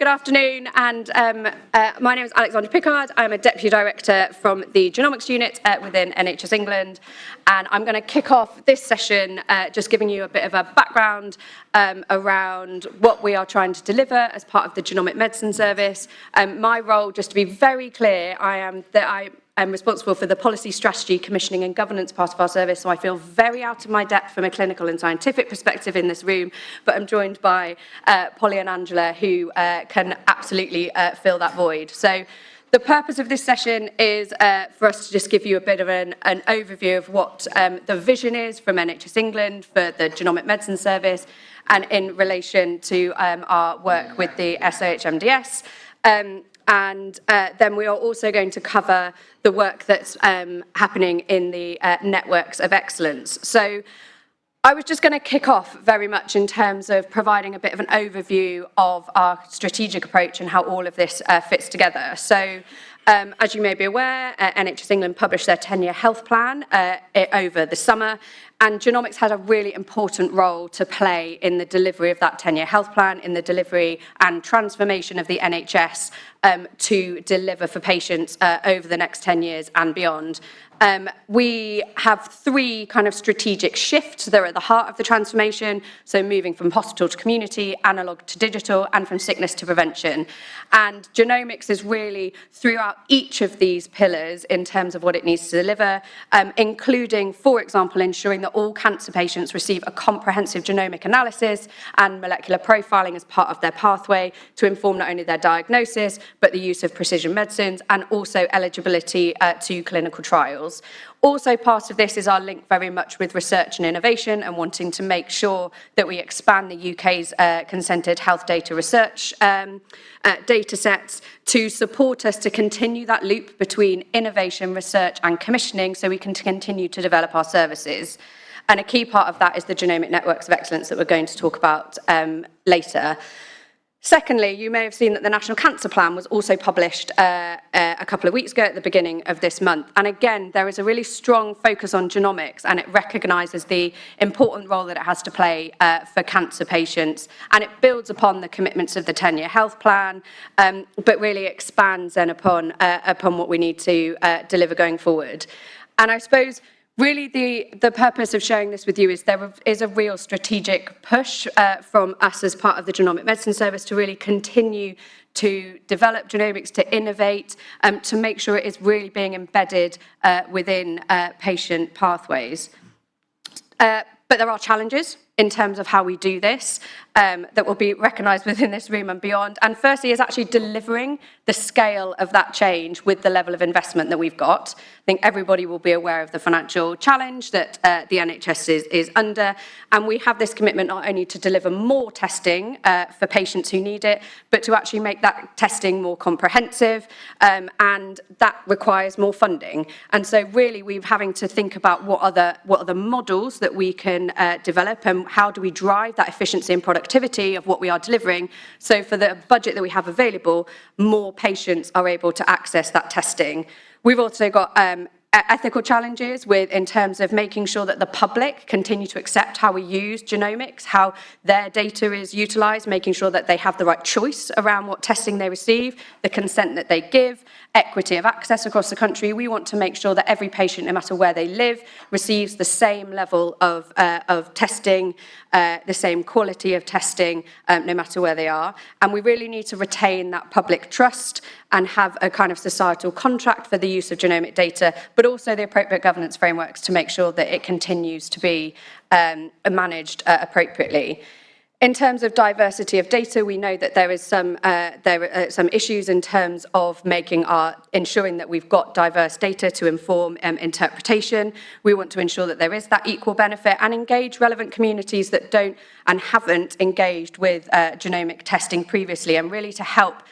Good afternoon, and my name is Alexandra Pickard. I'm a Deputy Director from the Genomics Unit within NHS England, and I'm going to kick off this session just giving you a bit of a background around what we are trying to deliver as part of the Genomic Medicine Service. My role, just to be very clear, I am responsible for the policy, strategy, commissioning and governance part of our service, so I feel very out of my depth from a clinical and scientific perspective in this room, but I'm joined by Polly and Angela, who can absolutely fill that void. So the purpose of this session is for us to just give you a bit of an overview of what the vision is from NHS England for the Genomic Medicine Service and in relation to our work with the HMDS. And then we are also going to cover the work that's happening in the networks of excellence. So I was just going to kick off very much in terms of providing a bit of an overview of our strategic approach and how all of this fits together. So as you may be aware, NHS England published their 10-year health plan over the summer, and genomics had a really important role to play in the delivery of that 10-year health plan, in the delivery and transformation of the NHS to deliver for patients over the next 10 years and beyond. We have three kind of strategic shifts that are at the heart of the transformation, so moving from hospital to community, analogue to digital, and from sickness to prevention. And genomics is really throughout each of these pillars in terms of what it needs to deliver, including, for example, ensuring that all cancer patients receive a comprehensive genomic analysis and molecular profiling as part of their pathway to inform not only their diagnosis, but the use of precision medicines and also eligibility to clinical trials. Also part of this is our link very much with research and innovation and wanting to make sure that we expand the UK's consented health data research data sets to support us to continue that loop between innovation, research and commissioning so we can continue to develop our services. And a key part of that is the genomic networks of excellence that we're going to talk about later. Secondly, you may have seen that the National Cancer Plan was also published a couple of weeks ago at the beginning of this month. And again, there is a really strong focus on genomics, and it recognises the important role that it has to play for cancer patients. And it builds upon the commitments of the 10-year health plan, but really expands then upon what we need to deliver going forward. And I suppose really, the purpose of sharing this with you is there is a real strategic push from us as part of the Genomic Medicine Service to really continue to develop genomics, to innovate, to make sure it is really being embedded within patient pathways. But there are challenges in terms of how we do this that will be recognised within this room and beyond. And firstly is actually delivering the scale of that change with the level of investment that we've got. I think everybody will be aware of the financial challenge that the NHS is under. And we have this commitment not only to deliver more testing for patients who need it, but to actually make that testing more comprehensive. And that requires more funding. And so really we're having to think about what are the models that we can develop and how do we drive that efficiency and productivity of what we are delivering. So for the budget that we have available, more patients are able to access that testing. We've also got ethical challenges in terms of making sure that the public continue to accept how we use genomics, how their data is utilised, making sure that they have the right choice around what testing they receive, the consent that they give, equity of access across the country. We want to make sure that every patient, no matter where they live, receives the same level of testing, the same quality of testing, no matter where they are. And we really need to retain that public trust and have a kind of societal contract for the use of genomic data, but also the appropriate governance frameworks to make sure that it continues to be managed appropriately. In terms of diversity of data, we know that there are some issues in terms of ensuring that we've got diverse data to inform interpretation. We want to ensure that there is that equal benefit and engage relevant communities that don't and haven't engaged with genomic testing previously, and really to help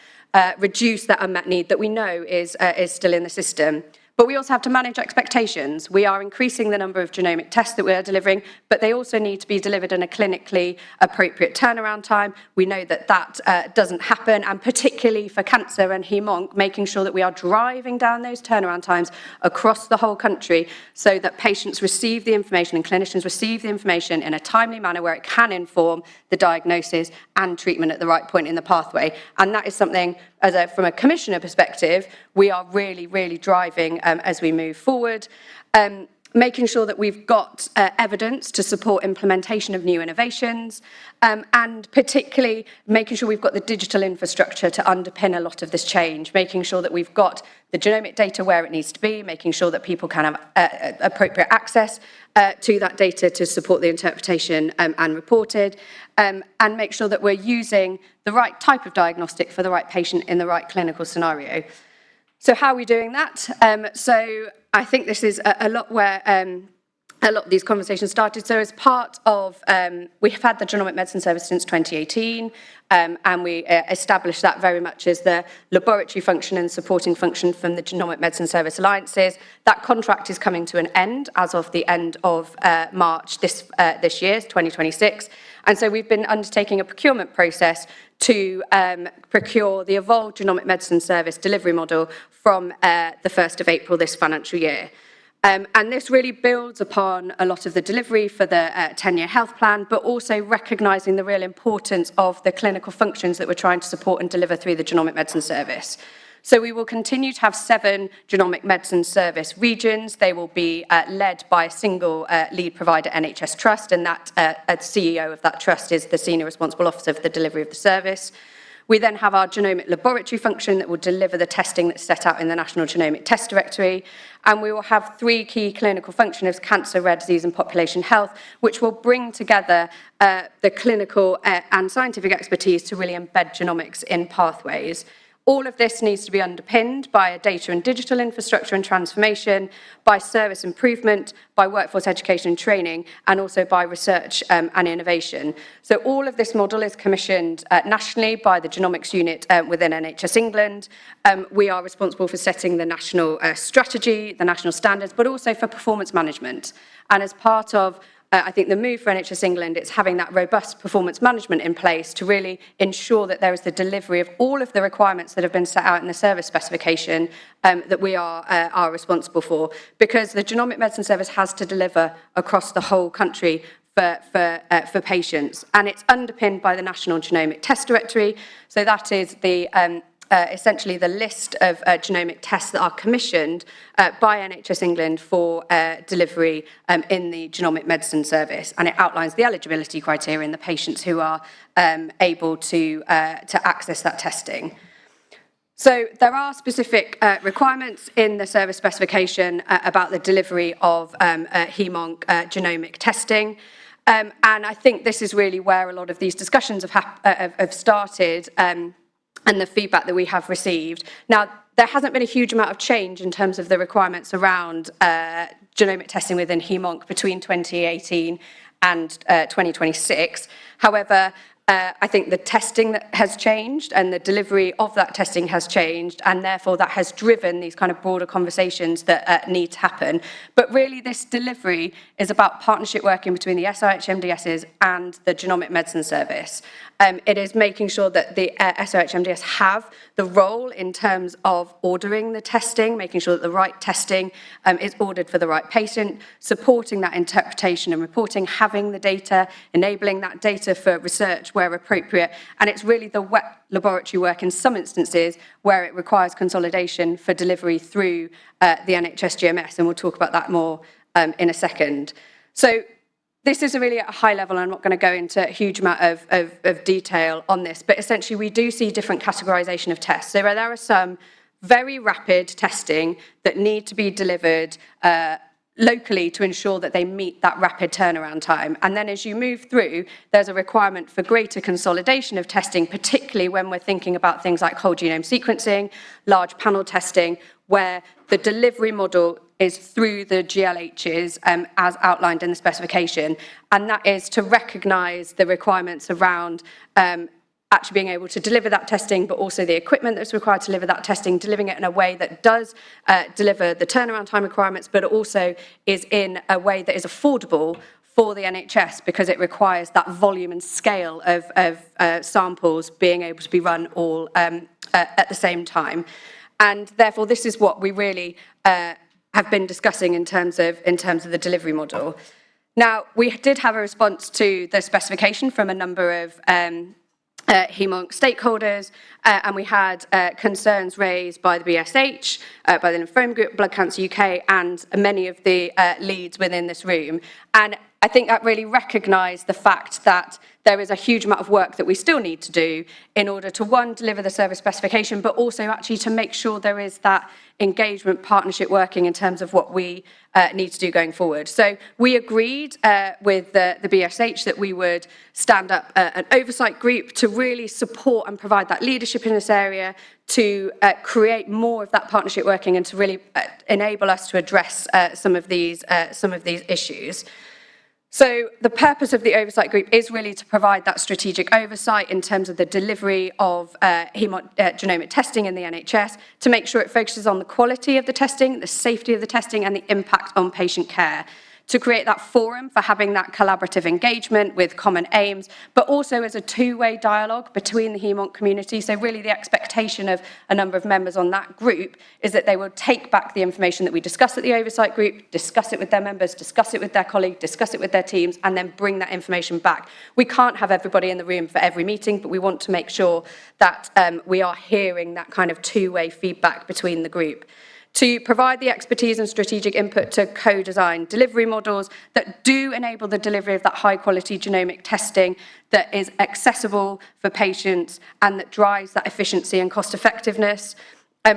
reduce that unmet need that we know is still in the system. But we also have to manage expectations. We are increasing the number of genomic tests that we are delivering, but they also need to be delivered in a clinically appropriate turnaround time. We know that that doesn't happen, and particularly for cancer and Haem-Onc, making sure that we are driving down those turnaround times across the whole country so that patients receive the information and clinicians receive the information in a timely manner where it can inform the diagnosis and treatment at the right point in the pathway. And that is something, from a commissioner perspective, we are really, really driving as we move forward. Making sure that we've got evidence to support implementation of new innovations, and particularly making sure we've got the digital infrastructure to underpin a lot of this change, making sure that we've got the genomic data where it needs to be, making sure that people can have appropriate access to that data to support the interpretation and reported, and make sure that we're using the right type of diagnostic for the right patient in the right clinical scenario. So how are we doing that? So I think this is a lot where a lot of these conversations started. So as part of, we have had the Genomic Medicine Service since 2018, and we established that very much as the laboratory function and supporting function from the Genomic Medicine Service Alliances. That contract is coming to an end as of the end of March this year, 2026. And so we've been undertaking a procurement process to procure the evolved Genomic Medicine Service delivery model from the 1st of April this financial year. And this really builds upon a lot of the delivery for the 10-year health plan, but also recognising the real importance of the clinical functions that we're trying to support and deliver through the Genomic Medicine Service. So we will continue to have 7 Genomic Medicine Service regions. They will be led by a single lead provider, NHS Trust, and that CEO of that trust is the Senior Responsible Officer for the delivery of the service. We then have our genomic laboratory function that will deliver the testing that's set out in the National Genomic Test Directory. And we will have 3 key clinical functions: cancer, rare disease and population health, which will bring together the clinical and scientific expertise to really embed genomics in pathways. All of this needs to be underpinned by a data and digital infrastructure and transformation, by service improvement, by workforce education and training, and also by research and innovation. So all of this model is commissioned nationally by the genomics unit within NHS England. We are responsible for setting the national strategy, the national standards, but also for performance management. And as part of I think the move for NHS England, it's having that robust performance management in place to really ensure that there is the delivery of all of the requirements that have been set out in the service specification that we are responsible for, because the Genomic Medicine Service has to deliver across the whole country for patients. And it's underpinned by the National Genomic Test Directory. So that is the essentially the list of genomic tests that are commissioned by NHS England for delivery in the Genomic Medicine Service, and it outlines the eligibility criteria and the patients who are able to access that testing. So there are specific requirements in the service specification about the delivery of Haem-Onc genomic testing. And I think this is really where a lot of these discussions have started, and the feedback that we have received. Now, there hasn't been a huge amount of change in terms of the requirements around genomic testing within Haem-Onc between 2018 and 2026. However, I think the testing that has changed and the delivery of that testing has changed, and therefore that has driven these kind of broader conversations that need to happen. But really this delivery is about partnership working between the SIG and the Genomic Medicine Service. It is making sure that the SIG have the role in terms of ordering the testing, making sure that the right testing is ordered for the right patient, supporting that interpretation and reporting, having the data, enabling that data for research where appropriate. And it's really the wet laboratory work in some instances where it requires consolidation for delivery through the NHS GMS. And we'll talk about that more in a second. So this is really at a high level. I'm not going to go into a huge amount of detail on this, but essentially we do see different categorization of tests. So there are some very rapid testing that need to be delivered locally to ensure that they meet that rapid turnaround time. And then as you move through, there's a requirement for greater consolidation of testing, particularly when we're thinking about things like whole genome sequencing, large panel testing, where the delivery model is through the GLHs as outlined in the specification. And that is to recognise the requirements around actually being able to deliver that testing, but also the equipment that's required to deliver that testing, delivering it in a way that does deliver the turnaround time requirements, but also is in a way that is affordable for the NHS, because it requires that volume and scale of samples being able to be run all at the same time. And therefore, this is what we really have been discussing in terms of the delivery model. Now, we did have a response to the specification from a number of Haem-Onc stakeholders, and we had concerns raised by the BSH, by the Lymphoma Group, Blood Cancer UK, and many of the leads within this room. And I think that really recognised the fact that there is a huge amount of work that we still need to do in order to, one, deliver the service specification, but also actually to make sure there is that engagement partnership working in terms of what we need to do going forward. So we agreed with the BSH that we would stand up an oversight group to really support and provide that leadership in this area, to create more of that partnership working, and to really enable us to address some of these issues. So the purpose of the oversight group is really to provide that strategic oversight in terms of the delivery of genomic testing in the NHS, to make sure it focuses on the quality of the testing, the safety of the testing, and the impact on patient care, to create that forum for having that collaborative engagement with common aims, but also as a two-way dialogue between the Haem-Onc community. So really the expectation of a number of members on that group is that they will take back the information that we discuss at the oversight group, discuss it with their members, discuss it with their colleagues, discuss it with their teams, and then bring that information back. We can't have everybody in the room for every meeting, but we want to make sure that we are hearing that kind of two-way feedback between the group, to provide the expertise and strategic input to co-design delivery models that do enable the delivery of that high-quality genomic testing that is accessible for patients and that drives that efficiency and cost-effectiveness,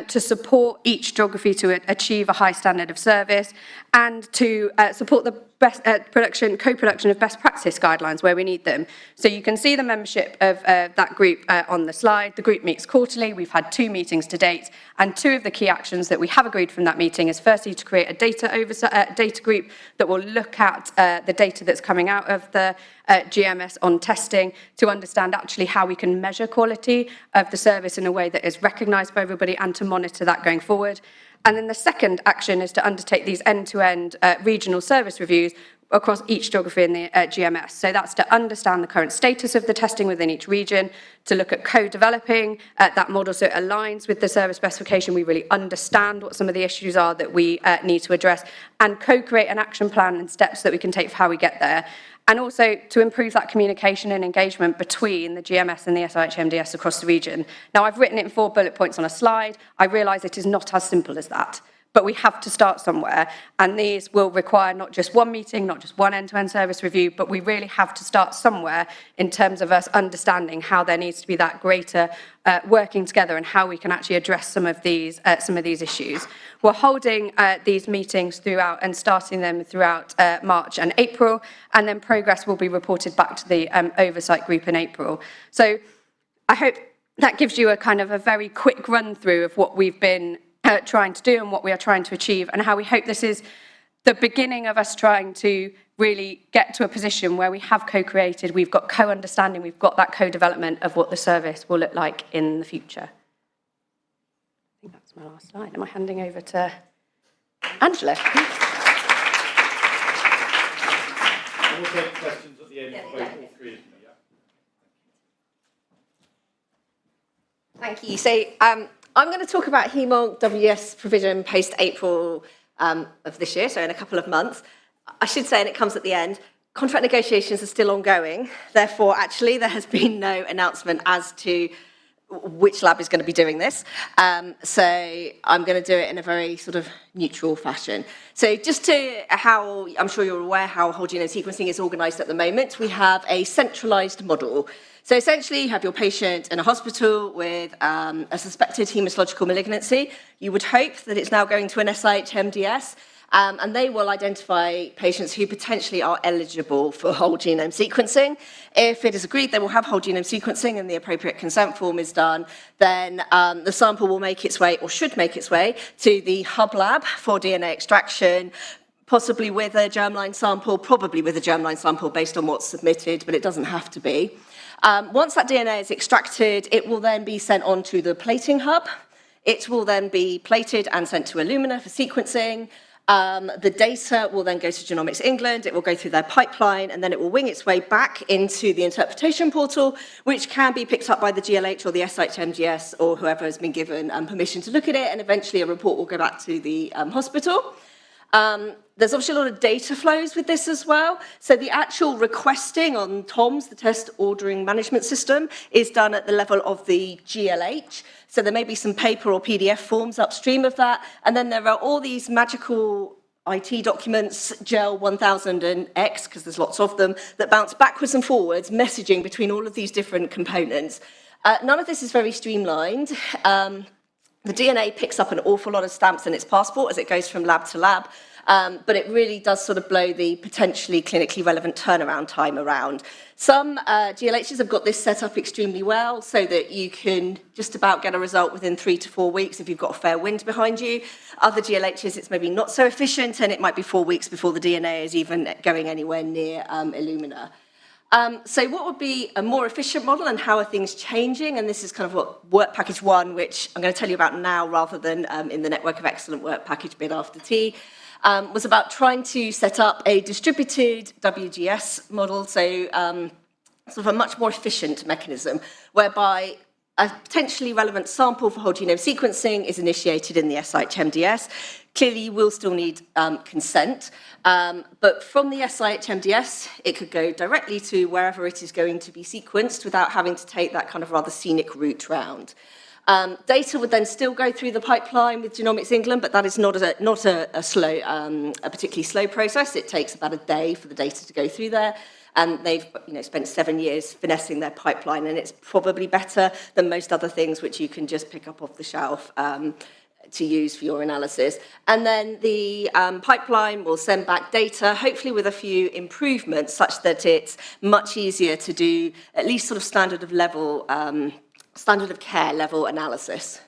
to support each geography to achieve a high standard of service, and to support the best co-production of best practice guidelines where we need them. So you can see the membership of that group on the slide. The group meets quarterly. We've had 2 meetings to date, and 2 of the key actions that we have agreed from that meeting is firstly to create a data group that will look at the data that's coming out of the GMS on testing, to understand actually how we can measure quality of the service in a way that is recognised by everybody, and to monitor that going forward. And then the second action is to undertake these end-to-end regional service reviews across each geography in the GMS. So that's to understand the current status of the testing within each region, to look at co-developing that model so it aligns with the service specification, we really understand what some of the issues are that we need to address, and co-create an action plan and steps that we can take for how we get there. And also to improve that communication and engagement between the GMS and the HMDS across the region. Now, I've written it in 4 bullet points on a slide. I realise it is not as simple as that, but we have to start somewhere. And these will require not just one meeting, not just one end-to-end service review, but we really have to start somewhere in terms of us understanding how there needs to be that greater working together and how we can actually address some of these issues. We're holding these meetings throughout and starting them throughout March and April, and then progress will be reported back to the oversight group in April. So I hope that gives you a kind of a very quick run through of what we've been trying to do and what we are trying to achieve, and how we hope this is the beginning of us trying to really get to a position where we have co-created, we've got co-understanding, we've got that co-development of what the service will look like in the future. I think that's my last slide. Am I handing over to Angela? We'll take questions at the end of both all 3 of you. Thank you. So I'm going to talk about Haem-Onc WGS provision post-April of this year, so in a couple of months. I should say, and it comes at the end, contract negotiations are still ongoing. Therefore, actually, there has been no announcement as to which lab is going to be doing this. So I'm going to do it in a very sort of neutral fashion. So just to how, I'm sure you're aware how whole genome sequencing is organised at the moment, we have a centralised model. So essentially, you have your patient in a hospital with a suspected haematological malignancy. You would hope that it's now going to an HMDS, and they will identify patients who potentially are eligible for whole genome sequencing. If it is agreed they will have whole genome sequencing and the appropriate consent form is done, then the sample will make its way, or should make its way, to the hub lab for DNA extraction, possibly with a germline sample, probably with a germline sample based on what's submitted, but it doesn't have to be. Once that DNA is extracted, it will then be sent on to the plating hub. It will then be plated and sent to Illumina for sequencing. The data will then go to Genomics England, it will go through their pipeline, and then it will wing its way back into the interpretation portal, which can be picked up by the GLH or the SIG or whoever has been given permission to look at it, and eventually a report will go back to the hospital. There's obviously a lot of data flows with this as well. So the actual requesting on TOMS, the Test Ordering Management System, is done at the level of the GLH. So there may be some paper or PDF forms upstream of that. And then there are all these magical IT documents, GEL 1000 and X, because there's lots of them, that bounce backwards and forwards, messaging between all of these different components. None of this is very streamlined. The DNA picks up an awful lot of stamps in its passport as it goes from lab to lab, but it really does sort of blow the potentially clinically relevant turnaround time around. Some GLHs have got this set up extremely well so that you can just about get a result within 3 to 4 weeks if you've got a fair wind behind you. Other GLHs, it's maybe not so efficient, and it might be 4 weeks before the DNA is even going anywhere near Illumina. So what would be a more efficient model, and how are things changing? And this is kind of what Work Package 1, which I'm going to tell you about now rather than in the Network of Excellent Work Package bit after tea, was about trying to set up a distributed WGS model, so sort of a much more efficient mechanism, whereby a potentially relevant sample for whole genome sequencing is initiated in the SIG-HMDS. Clearly, you will still need consent, but from the SIG-HMDS, it could go directly to wherever it is going to be sequenced without having to take that kind of rather scenic route round. Data would then still go through the pipeline with Genomics England, but that is not a particularly slow process. It takes about a day for the data to go through there. And they've spent 7 years finessing their pipeline, and it's probably better than most other things which you can just pick up off the shelf to use for your analysis. And then the pipeline will send back data, hopefully with a few improvements, such that it's much easier to do at least sort of standard of care level analysis.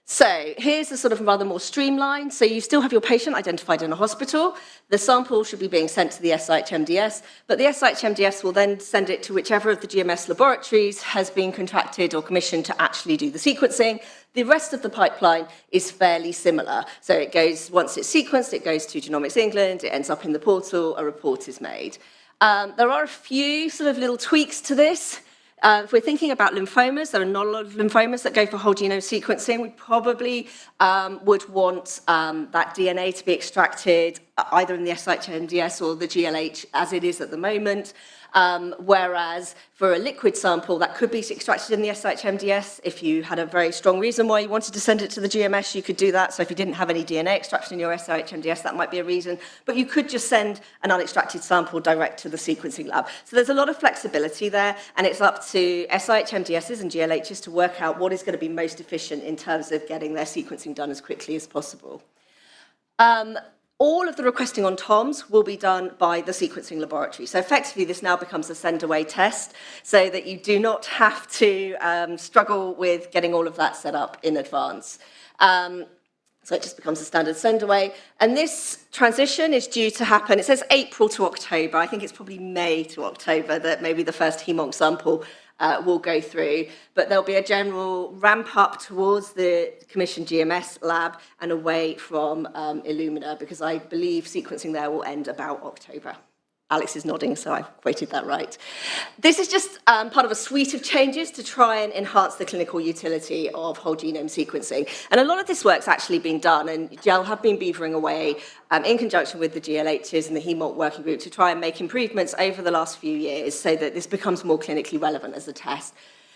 So here's a sort of rather more streamlined. So you still have your patient identified in a hospital. The sample should be being sent to the SIG-HMDS, but the SIG-HMDS will then send it to whichever of the GMS laboratories has been contracted or commissioned to actually do the sequencing. The rest of the pipeline is fairly similar. So it goes, once it's sequenced, it goes to Genomics England, it ends up in the portal, a report is made. There are a few sort of little tweaks to this. If we're thinking about lymphomas, there are not a lot of lymphomas that go for whole genome sequencing. We probably would want that DNA to be extracted either in the SIG-HMDS or the GLH as it is at the moment. Whereas for a liquid sample, that could be extracted in the SIG-HMDS. If you had a very strong reason why you wanted to send it to the GMS, you could do that. So if you didn't have any DNA extraction in your SIG-HMDS, that might be a reason. But you could just send an unextracted sample direct to the sequencing lab. So there's a lot of flexibility there, and it's up to SIG-HMDSs and GLHs to work out what is going to be most efficient in terms of getting their sequencing done as quickly as possible. All of the requesting on TOMS will be done by the sequencing laboratory. So effectively, this now becomes a send-away test so that you do not have to struggle with getting all of that set up in advance. So it just becomes a standard send-away. And this transition is due to happen, it says April to October. I think it's probably May to October that maybe the first Haem-Onc sample will go through, but there'll be a general ramp up towards the commissioned GMS lab and away from Illumina, because I believe sequencing there will end about October. Alex is nodding, so I've quoted that right. This is just part of a suite of changes to try and enhance the clinical utility of whole genome sequencing. And a lot of this work's actually been done, and GEL have been beavering away in conjunction with the GLHs and the Haem-Onc working group to try and make improvements over the last few years so that this becomes more clinically relevant as a test.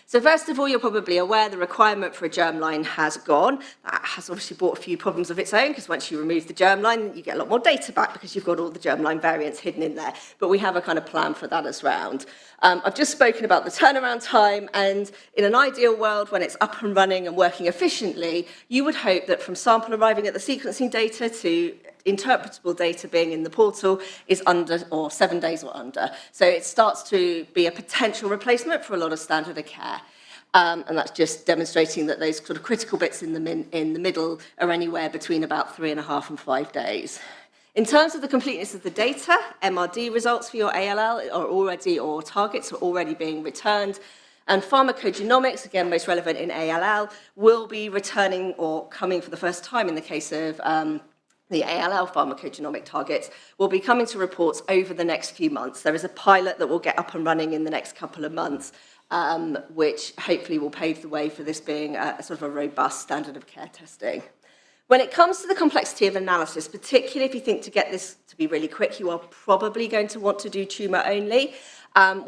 So first of all, you're probably aware the requirement for a germline has gone. That has obviously brought a few problems of its own, because once you remove the germline, you get a lot more data back because you've got all the germline variants hidden in there. But we have a kind of plan for that as round. I've just spoken about the turnaround time, and in an ideal world, when it's up and running and working efficiently, you would hope that from sample arriving at the sequencing data to interpretable data being in the portal is under, or 7 days or under. So it starts to be a potential replacement for a lot of standard of care. And that's just demonstrating that those sort of critical bits in the middle are anywhere between about 3.5 and 5 days. In terms of the completeness of the data, MRD results for your ALL are already, or targets are already being returned. And pharmacogenomics, again, most relevant in ALL, will be returning or coming for the first time in the case of the ALL pharmacogenomic targets, will be coming to reports over the next few months. There is a pilot that will get up and running in the next couple of months, which hopefully will pave the way for this being a sort of a robust standard of care testing. When it comes to the complexity of analysis, particularly if you think to get this to be really quick, you are probably going to want to do tumour only.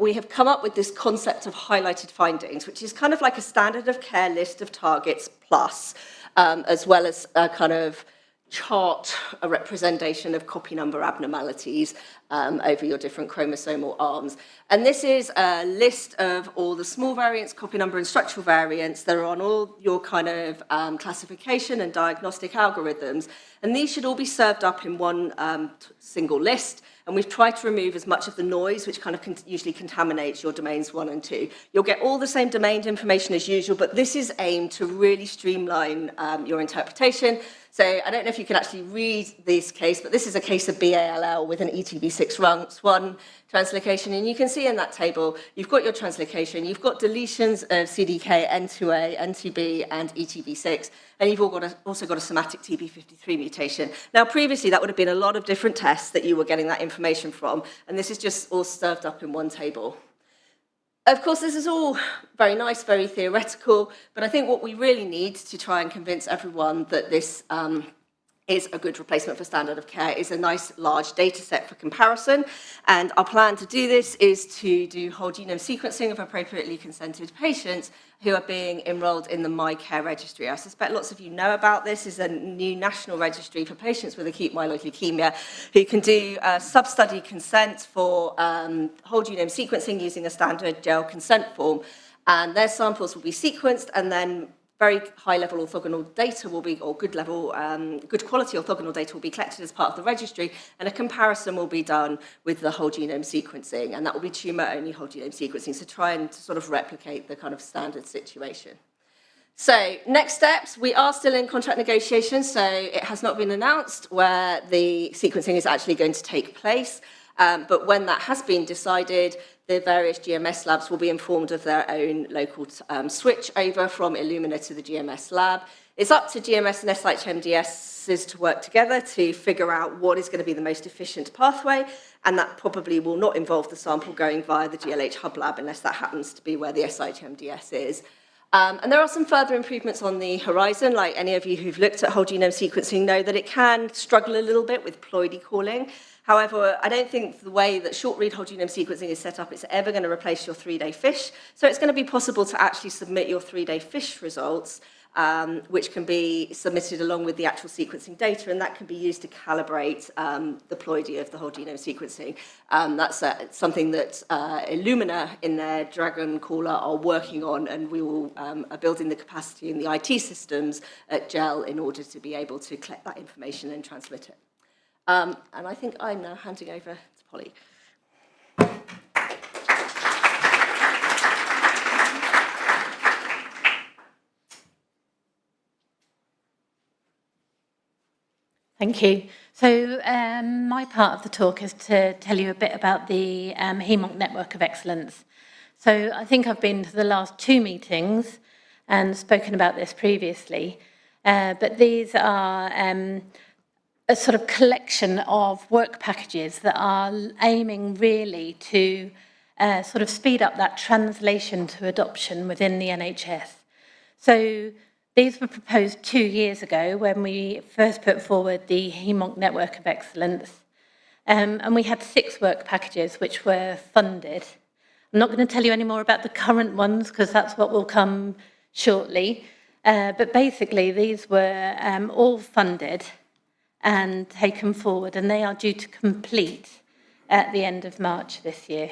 We have come up with this concept of highlighted findings, which is kind of like a standard of care list of targets plus, as well as a kind of chart, a representation of copy number abnormalities over your different chromosomal arms. And this is a list of all the small variants, copy number and structural variants that are on all your kind of classification and diagnostic algorithms. And these should all be served up in one single list. And we've tried to remove as much of the noise, which kind of usually contaminates your domains 1 and 2. You'll get all the same domain information as usual, but this is aimed to really streamline your interpretation. So I don't know if you can actually read this case, but this is a case of BALL with an ETV6-1 translocation. And you can see in that table, you've got your translocation, you've got deletions of CDK, N2A, N2B, and ETV6, and you've also got a somatic TP53 mutation. Now, previously, that would have been a lot of different tests that you were getting that information from, and this is just all served up in one table. Of course, this is all very nice, very theoretical, but I think what we really need to try and convince everyone that this is a good replacement for standard of care is a nice large data set for comparison. And our plan to do this is to do whole genome sequencing of appropriately consented patients who are being enrolled in the MyCare registry. I suspect lots of you know about this. It's a new national registry for patients with acute myeloid leukemia who can do sub-study consent for whole genome sequencing using a standard gel consent form. And their samples will be sequenced, and then very high-level orthogonal data will be, or good quality orthogonal data will be collected as part of the registry, and a comparison will be done with the whole genome sequencing, and that will be tumour-only whole genome sequencing, so try and sort of replicate the kind of standard situation. So, next steps, we are still in contract negotiations, so it has not been announced where the sequencing is actually going to take place, but when that has been decided, the various GMS labs will be informed of their own local switch over from Illumina to the GMS lab. It's up to GMS and HMDS to work together to figure out what is going to be the most efficient pathway, and that probably will not involve the sample going via the GLH hub lab unless that happens to be where the SIG-MDS is. And there are some further improvements on the horizon, like any of you who've looked at whole genome sequencing know that it can struggle a little bit with ploidy calling. However, I don't think the way that short-read whole genome sequencing is set up is ever going to replace your 3-day FISH. So it's going to be possible to actually submit your 3-day FISH results, which can be submitted along with the actual sequencing data, and that can be used to calibrate the ploidy of the whole genome sequencing. That's something that Illumina in their Dragon caller are working on, and we will are building the capacity in the IT systems at GEL in order to be able to collect that information and transmit it. And I think I'm now handing over to Polly. Thank you. So my part of the talk is to tell you a bit about the Haem-Onc Network of Excellence. So I think I've been to the last 2 meetings and spoken about this previously, but these are a sort of collection of work packages that are aiming really to sort of speed up that translation to adoption within the NHS. So these were proposed 2 years ago when we first put forward the Haem-Onc Network of Excellence. And we had 6 work packages which were funded. I'm not going to tell you any more about the current ones because that's what will come shortly. But basically these were all funded and taken forward, and they are due to complete at the end of March this year.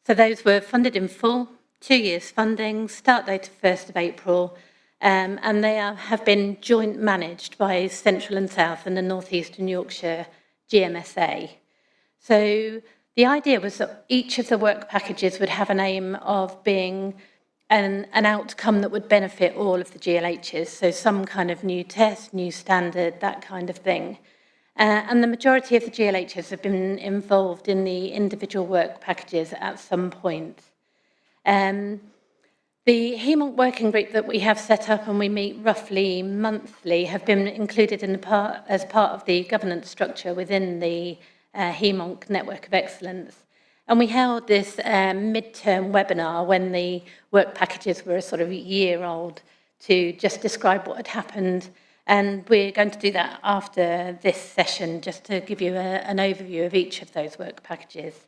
So those were funded in full, 2 years funding, start date of 1st of April, and they have been joint managed by Central and South and the North Eastern Yorkshire GMSA. So the idea was that each of the work packages would have an aim of being an outcome that would benefit all of the GLHs, so some kind of new test, new standard, that kind of thing. And the majority of the GLHs have been involved in the individual work packages at some point. The Haem-Onc working group that we have set up and we meet roughly monthly have been included in as part of the governance structure within the Haem-Onc Network of Excellence. And we held this mid-term webinar when the work packages were a sort of a year old to just describe what had happened. And we're going to do that after this session, just to give you an overview of each of those work packages.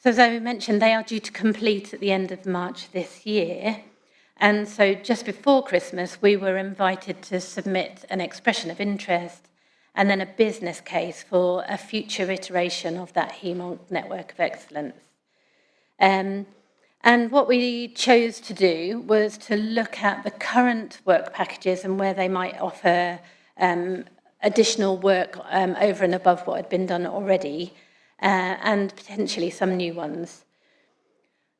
So as I mentioned, they are due to complete at the end of March this year. And so just before Christmas, we were invited to submit an expression of interest and then a business case for a future iteration of that Haem-Onc Network of Excellence. And what we chose to do was to look at the current work packages and where they might offer additional work over and above what had been done already, and potentially some new ones.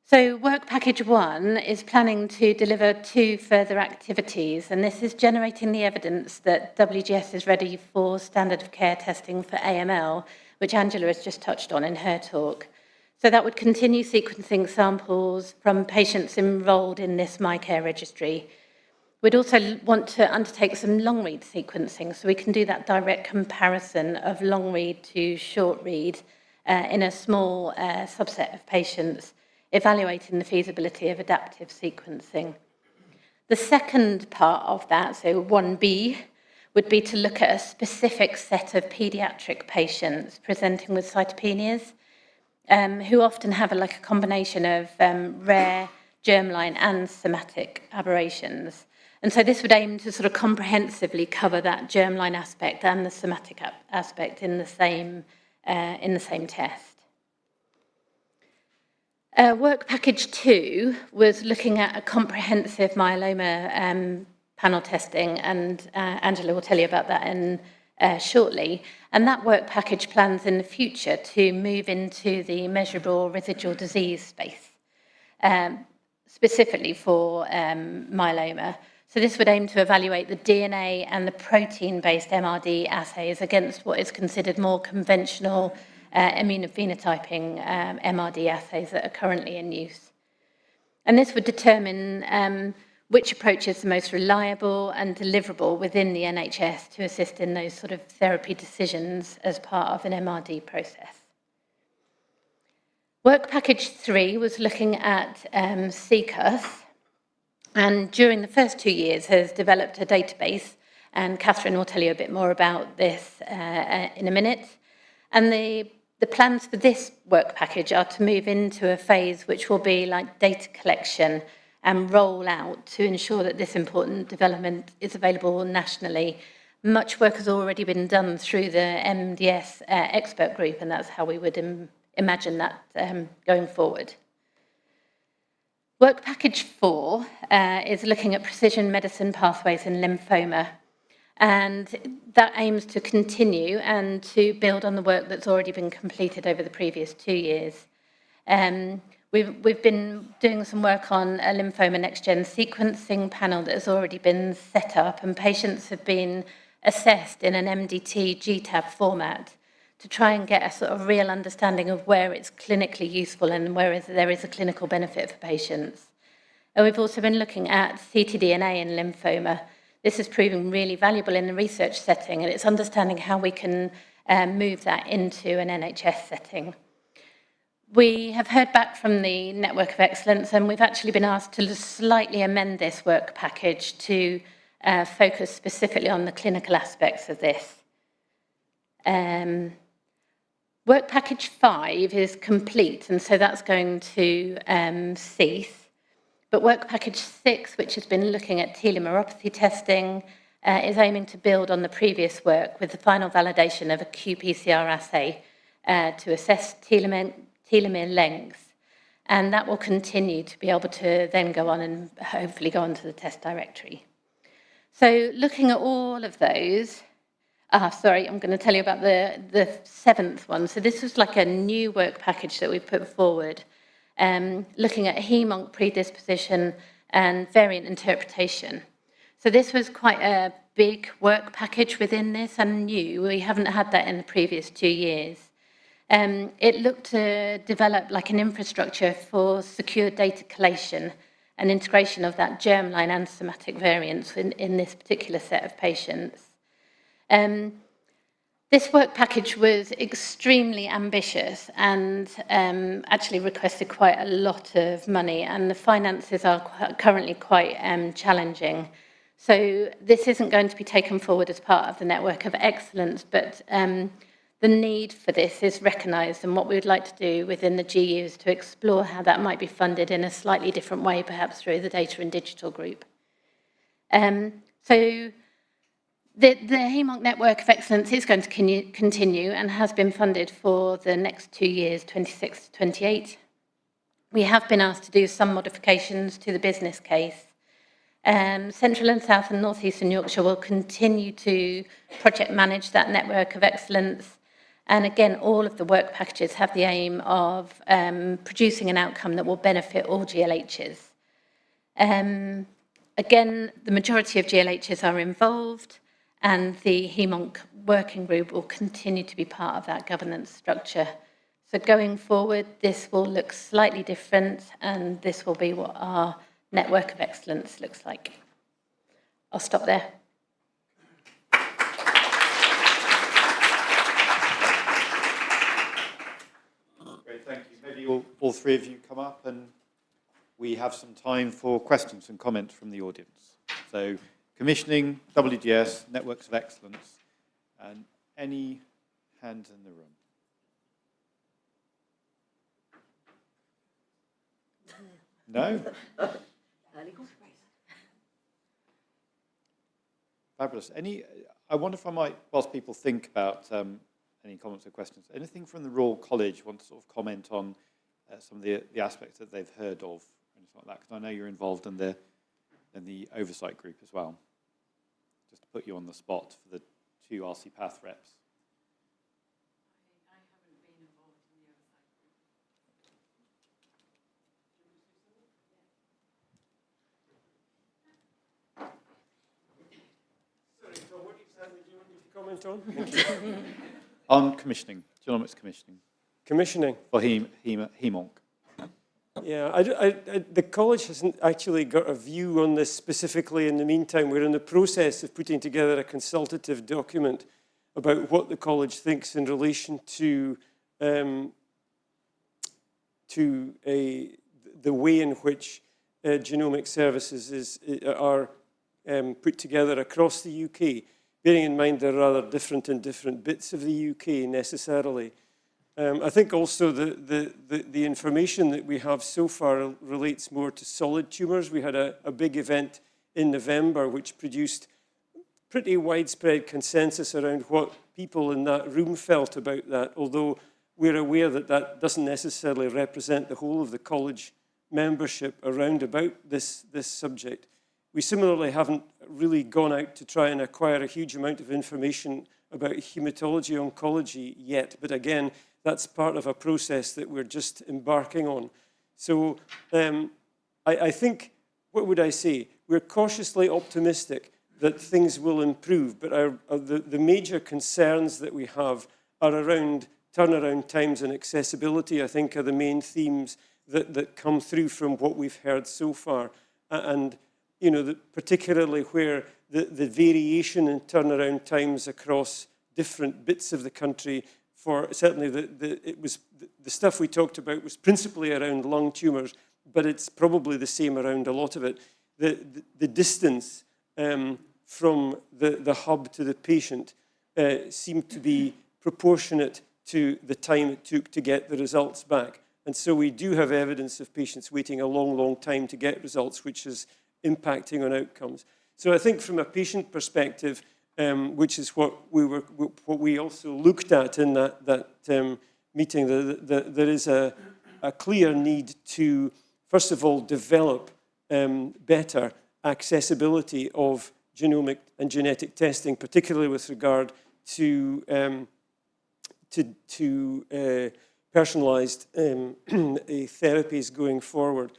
So work package 1 is planning to deliver 2 further activities, and this is generating the evidence that WGS is ready for standard of care testing for AML, which Angela has just touched on in her talk. So that would continue sequencing samples from patients enrolled in this MyCare registry. We'd also want to undertake some long-read sequencing, so we can do that direct comparison of long-read to short-read in a small subset of patients, evaluating the feasibility of adaptive sequencing. The second part of that, so 1B, would be to look at a specific set of paediatric patients presenting with cytopenias, who often have a combination of rare, germline and somatic aberrations. And so this would aim to sort of comprehensively cover that germline aspect and the somatic aspect in the same test. Work package 2 was looking at a comprehensive myeloma panel testing, and Angela will tell you about that shortly. And that work package plans in the future to move into the measurable residual disease space, specifically for myeloma. So this would aim to evaluate the DNA and the protein-based MRD assays against what is considered more conventional immunophenotyping MRD assays that are currently in use. And this would determine which approach is the most reliable and deliverable within the NHS to assist in those sort of therapy decisions as part of an MRD process. Work package 3 was looking at CCUS, and during the first 2 years has developed a database, and Catherine will tell you a bit more about this in a minute. And the plans for this work package are to move into a phase which will be like data collection and roll out to ensure that this important development is available nationally. Much work has already been done through the MDS expert group, and that's how we would imagine that going forward. Work package 4 is looking at precision medicine pathways in lymphoma, and that aims to continue and to build on the work that's already been completed over the previous 2 years. We've been doing some work on a lymphoma next-gen sequencing panel that has already been set up, and patients have been assessed in an MDT GTAB format to try and get a sort of real understanding of where it's clinically useful and where there is a clinical benefit for patients. And we've also been looking at ctDNA in lymphoma. This is proving really valuable in the research setting, and it's understanding how we can move that into an NHS setting. We have heard back from the Network of Excellence, and we've actually been asked to slightly amend this work package to focus specifically on the clinical aspects of this. Work package 5 is complete, and so that's going to cease. But work package 6, which has been looking at telomeropathy testing, is aiming to build on the previous work with the final validation of a qPCR assay to assess telomere length. And that will continue to be able to then go on and hopefully go on to the test directory. So looking at all of those, I'm going to tell you about the 7th one. So this was like a new work package that we've put forward, looking at Haem-Onc predisposition and variant interpretation. So this was quite a big work package within this and new. We haven't had that in the previous 2 years. It looked to develop like an infrastructure for secure data collation and integration of that germline and somatic variants in this particular set of patients. This work package was extremely ambitious and actually requested quite a lot of money, and the finances are currently quite challenging. So this isn't going to be taken forward as part of the Network of Excellence, but the need for this is recognised, and what we would like to do within the GU is to explore how that might be funded in a slightly different way, perhaps through the Data and Digital Group. So the Haem-Onc Network of Excellence is going to continue and has been funded for the next 2 years, 26 to 28. We have been asked to do some modifications to the business case. Central and South and North Eastern Yorkshire will continue to project manage that Network of Excellence. And again, all of the work packages have the aim of producing an outcome that will benefit all GLHs. Again, the majority of GLHs are involved, and the Haem-Onc working group will continue to be part of that governance structure. So going forward, this will look slightly different, and this will be what our Network of Excellence looks like. I'll stop there. Great, thank you. Maybe all three of you come up and we have some time for questions and comments from the audience. So, commissioning, WGS, Networks of Excellence, and any hands in the room? No? Fabulous. I wonder if I might, whilst people think about any comments or questions, anything from the Royal College want to sort of comment on some of the aspects that they've heard of, anything like that? Because I know you're involved in the oversight group as well. Just to put you on the spot for the 2 RC Path reps. I haven't been involved in the oversight group. Sorry, Tom, what exactly do you want me to comment on? On commissioning, genomics commissioning. Commissioning. For Haem-Onc. Yeah, the college hasn't actually got a view on this specifically in the meantime. We're in the process of putting together a consultative document about what the college thinks in relation to the way in which genomic services are put together across the UK, bearing in mind they're rather different in different bits of the UK necessarily. I think also the information that we have so far relates more to solid tumours. We had a big event in November which produced pretty widespread consensus around what people in that room felt about that, although we're aware that that doesn't necessarily represent the whole of the college membership around about this subject. We similarly haven't really gone out to try and acquire a huge amount of information about hematology oncology yet, but again, that's part of a process that we're just embarking on. So I think, what would I say? We're cautiously optimistic that things will improve, but the major concerns that we have are around turnaround times and accessibility, I think, are the main themes that come through from what we've heard so far. And you know, particularly where the variation in turnaround times across different bits of the country, for certainly the stuff we talked about was principally around lung tumours, but it's probably the same around a lot of it. The distance from the hub to the patient seemed to be proportionate to the time it took to get the results back. And so we do have evidence of patients waiting a long, long time to get results, which is impacting on outcomes. So I think from a patient perspective, which is what we also looked at in that meeting, there is a clear need to, first of all, develop better accessibility of genomic and genetic testing, particularly with regard to personalised therapies going forward.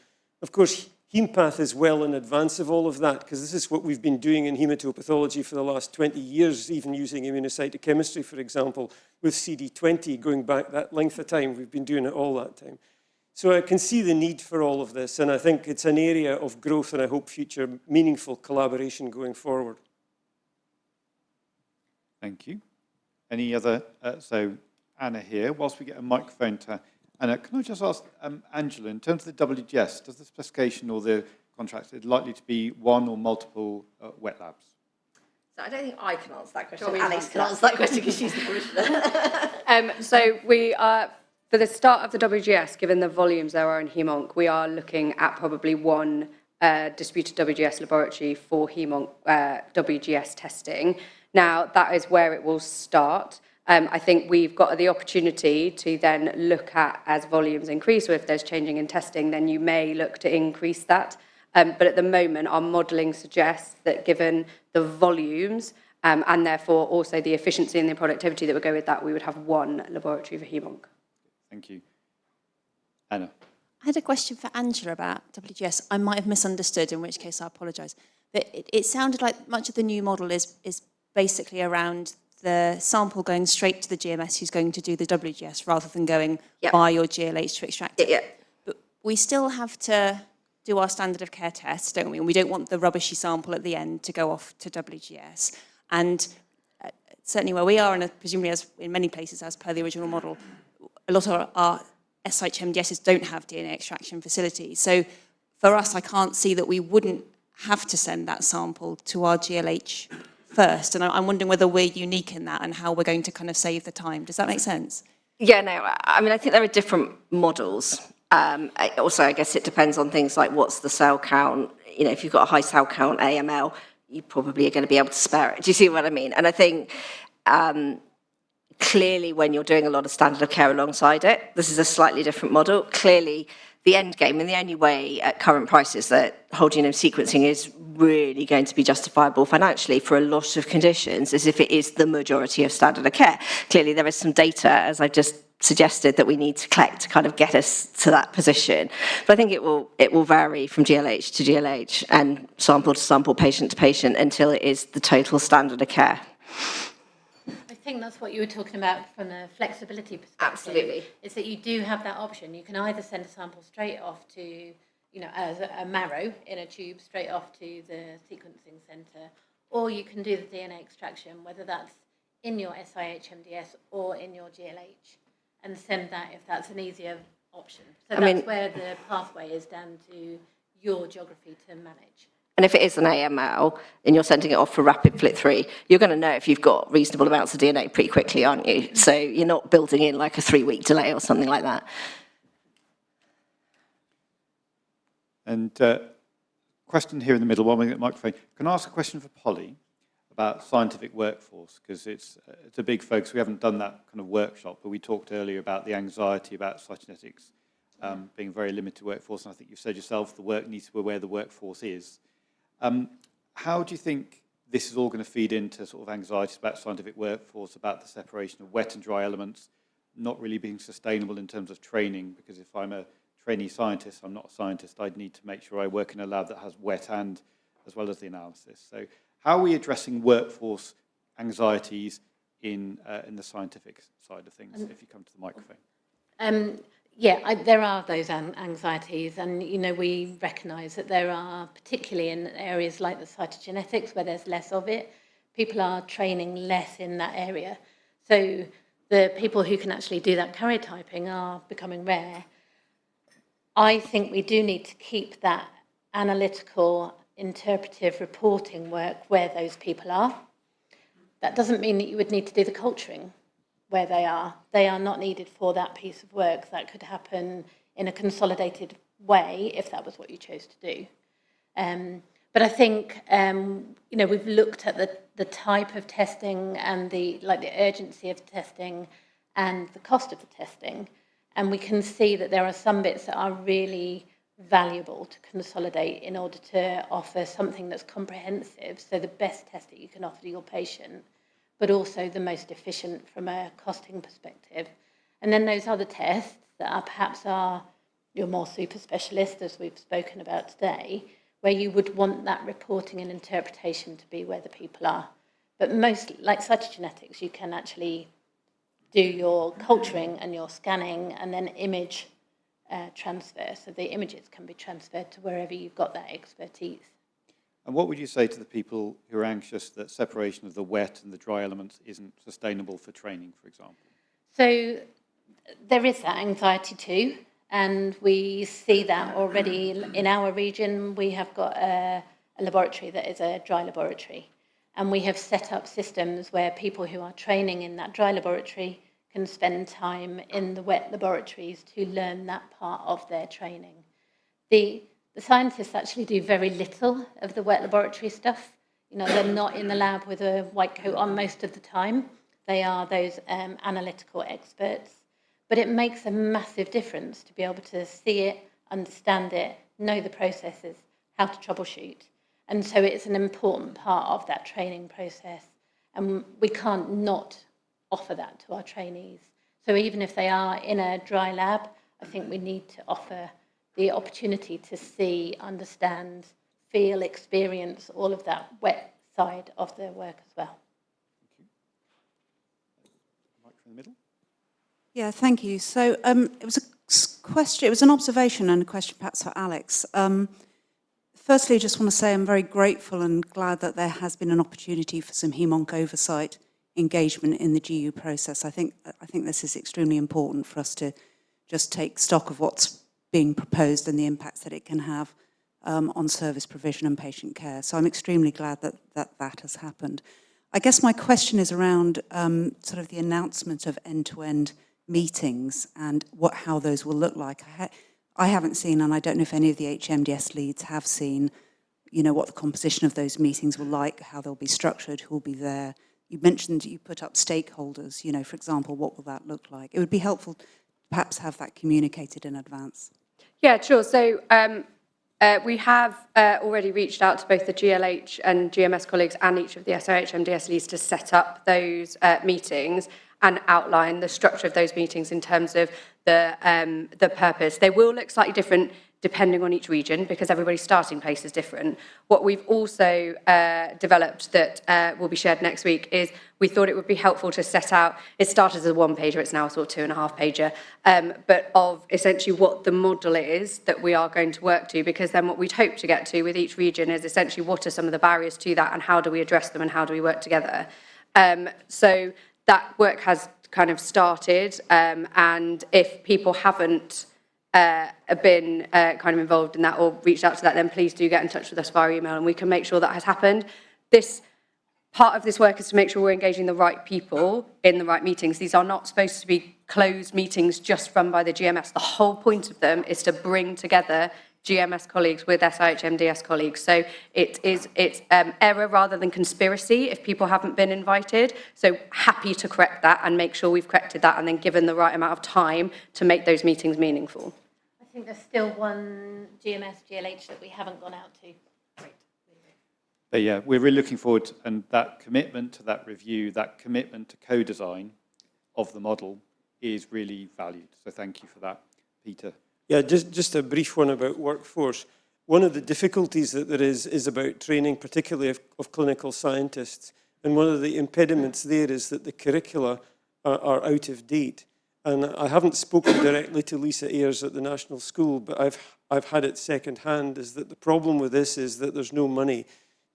Of course, Haempath is well in advance of all of that, because this is what we've been doing in haematopathology for the last 20 years, even using immunocytochemistry, for example, with CD20, going back that length of time. We've been doing it all that time. So I can see the need for all of this, and I think it's an area of growth and I hope future meaningful collaboration going forward. Thank you. Any other, so Anna here, whilst we get a microphone to Anna, can I just ask Angela, in terms of the WGS, does the specification or the contract, is it likely to be one or multiple wet labs? So I don't think I can answer that question. Sure, Alex can answer that question because she's the commissioner. So we are, for the start of the WGS, given the volumes there are in Haem-Onc, we are looking at probably one disputed WGS laboratory for Haem-Onc WGS testing. Now, that is where it will start. I think we've got the opportunity to then look at, as volumes increase, or if there's changing in testing, then you may look to increase that. But at the moment, our modelling suggests that given the volumes and therefore also the efficiency and the productivity that would go with that, we would have one laboratory for Haem-Onc. Thank you. Anna. I had a question for Angela about WGS. I might have misunderstood, in which case I apologise. But it sounded like much of the new model is basically around the sample going straight to the GMS who's going to do the WGS rather than going by your GLH to extract it. Yeah. But we still have to do our standard of care test, don't we? And we don't want the rubbishy sample at the end to go off to WGS. And certainly where we are, and presumably as in many places as per the original model, a lot of our SIG-HMDSs don't have DNA extraction facilities. So for us, I can't see that we wouldn't have to send that sample to our GLH first, and I'm wondering whether we're unique in that and how we're going to kind of save the time. Does that make sense? Yeah, no, I mean, I think there are different models. Also, I guess it depends on things like what's the cell count. You know, if you've got a high cell count AML, you probably are going to be able to spare it. Do you see what I mean? And I think clearly when you're doing a lot of standard of care alongside it, this is a slightly different model. Clearly, the end game and the only way at current prices that whole genome sequencing is really going to be justifiable financially for a lot of conditions is if it is the majority of standard of care. Clearly, there is some data, as I've just suggested, that we need to collect to kind of get us to that position. But I think it will vary from GLH to GLH and sample to sample, patient to patient, until it is the total standard of care. I think that's what you were talking about from the flexibility perspective. Absolutely. Is that you do have that option. You can either send a sample straight off to, you know, as a marrow in a tube, straight off to the sequencing centre, or you can do the DNA extraction, whether that's in your SIG-HMDS or in your GLH, and send that if that's an easier option. So that's where the pathway is down to your geography to manage. And if it is an AML and you're sending it off for rapid FLT3, you're going to know if you've got reasonable amounts of DNA pretty quickly, aren't you? So you're not building in like a 3-week delay or something like that. And question here in the middle, while we get the microphone. Can I ask a question for Polly about scientific workforce? Because it's a big focus. We haven't done that kind of workshop, but we talked earlier about the anxiety about cytogenetics being very limited workforce. And I think you've said yourself the work needs to be where the workforce is. How do you think this is all going to feed into sort of anxieties about scientific workforce, about the separation of wet and dry elements, not really being sustainable in terms of training? Because if I'm a trainee scientist, I'm not a scientist, I'd need to make sure I work in a lab that has wet and as well as the analysis. So how are we addressing workforce anxieties in the scientific side of things, if you come to the microphone? Yeah, there are those anxieties, and you know we recognise that there are, particularly in areas like the cytogenetics where there's less of it, people are training less in that area. So the people who can actually do that karyotyping are becoming rare. I think we do need to keep that analytical, interpretive reporting work where those people are. That doesn't mean that you would need to do the culturing where they are. They are not needed for that piece of work. That could happen in a consolidated way if that was what you chose to do. But I think, you know, we've looked at the type of testing and the urgency of testing and the cost of the testing, and we can see that there are some bits that are really valuable to consolidate in order to offer something that's comprehensive, so the best test that you can offer to your patient, but also the most efficient from a costing perspective. And then those other tests that are perhaps are your more super specialist, as we've spoken about today, where you would want that reporting and interpretation to be where the people are. But most, like cytogenetics, you can actually do your culturing and your scanning and then image transfer. So the images can be transferred to wherever you've got that expertise. And what would you say to the people who are anxious that separation of the wet and the dry elements isn't sustainable for training, for example? So there is that anxiety too, and we see that already in our region. We have got a laboratory that is a dry laboratory, and we have set up systems where people who are training in that dry laboratory can spend time in the wet laboratories to learn that part of their training. The scientists actually do very little of the wet laboratory stuff. You know, they're not in the lab with a white coat on most of the time. They are those analytical experts. But it makes a massive difference to be able to see it, understand it, know the processes, how to troubleshoot. And so it's an important part of that training process. And we can't not offer that to our trainees. So even if they are in a dry lab, I think we need to offer the opportunity to see, understand, feel, experience all of that wet side of their work as well. Thank you. Mike from the middle. Yeah, thank you. So it was a question, it was an observation and a question perhaps for Alex. Firstly, I just want to say I'm very grateful and glad that there has been an opportunity for some Haem-Onc oversight engagement in the GU process. I think this is extremely important for us to just take stock of what's being proposed and the impacts that it can have on service provision and patient care. So I'm extremely glad that has happened. I guess my question is around sort of the announcement of end-to-end meetings and how those will look like. I haven't seen, and I don't know if any of the HMDS leads have seen, you know, what the composition of those meetings will like, how they'll be structured, who will be there. You mentioned you put up stakeholders, you know, for example, what will that look like? It would be helpful to perhaps have that communicated in advance. Yeah, sure. So we have already reached out to both the GLH and GMS colleagues and each of the SIH-MDS leads to set up those meetings and outline the structure of those meetings in terms of the purpose. They will look slightly different depending on each region because everybody's starting place is different. What we've also developed that will be shared next week is we thought it would be helpful to set out, it started as a one-pager, it's now a sort of 2.5-pager, but of essentially what the model is that we are going to work to, because then what we'd hope to get to with each region is essentially what are some of the barriers to that and how do we address them and how do we work together. So that work has kind of started, and if people haven't been kind of involved in that or reached out to that, then please do get in touch with us via email and we can make sure that has happened. This part of this work is to make sure we're engaging the right people in the right meetings. These are not supposed to be closed meetings just run by the GMS. The whole point of them is to bring together GMS colleagues with SIH-MDS colleagues. So it's error rather than conspiracy if people haven't been invited. So happy to correct that and make sure we've corrected that and then given the right amount of time to make those meetings meaningful. I think there's still one GMS, GLH that we haven't gone out to. Great. But yeah, we're really looking forward to, and that commitment to that review, that commitment to co-design of the model is really valued. So thank you for that, Peter. Yeah, just a brief one about workforce. One of the difficulties that there is about training, particularly of clinical scientists, and one of the impediments there is that the curricula are out of date. And I haven't spoken directly to Lisa Ayres at the National School, but I've had it secondhand, is that the problem with this is that there's no money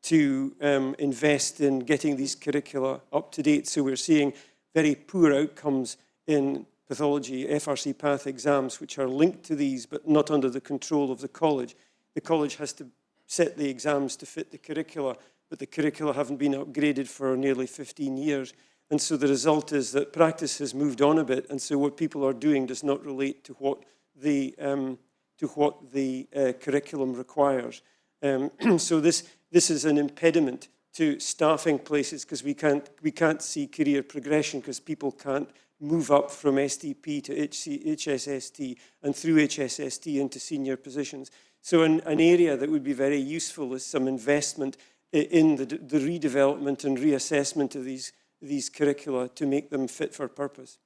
to invest in getting these curricula up to date. So we're seeing very poor outcomes in pathology, FRC path exams, which are linked to these, but not under the control of the college. The college has to set the exams to fit the curricula, but the curricula haven't been upgraded for nearly 15 years. And so the result is that practice has moved on a bit, and so what people are doing does not relate to what the curriculum requires. So this is an impediment to staffing places because we can't see career progression because people can't move up from STP to HSST and through HSST into senior positions. So an area that would be very useful is some investment in the redevelopment and reassessment of these curricula to make them fit for purpose.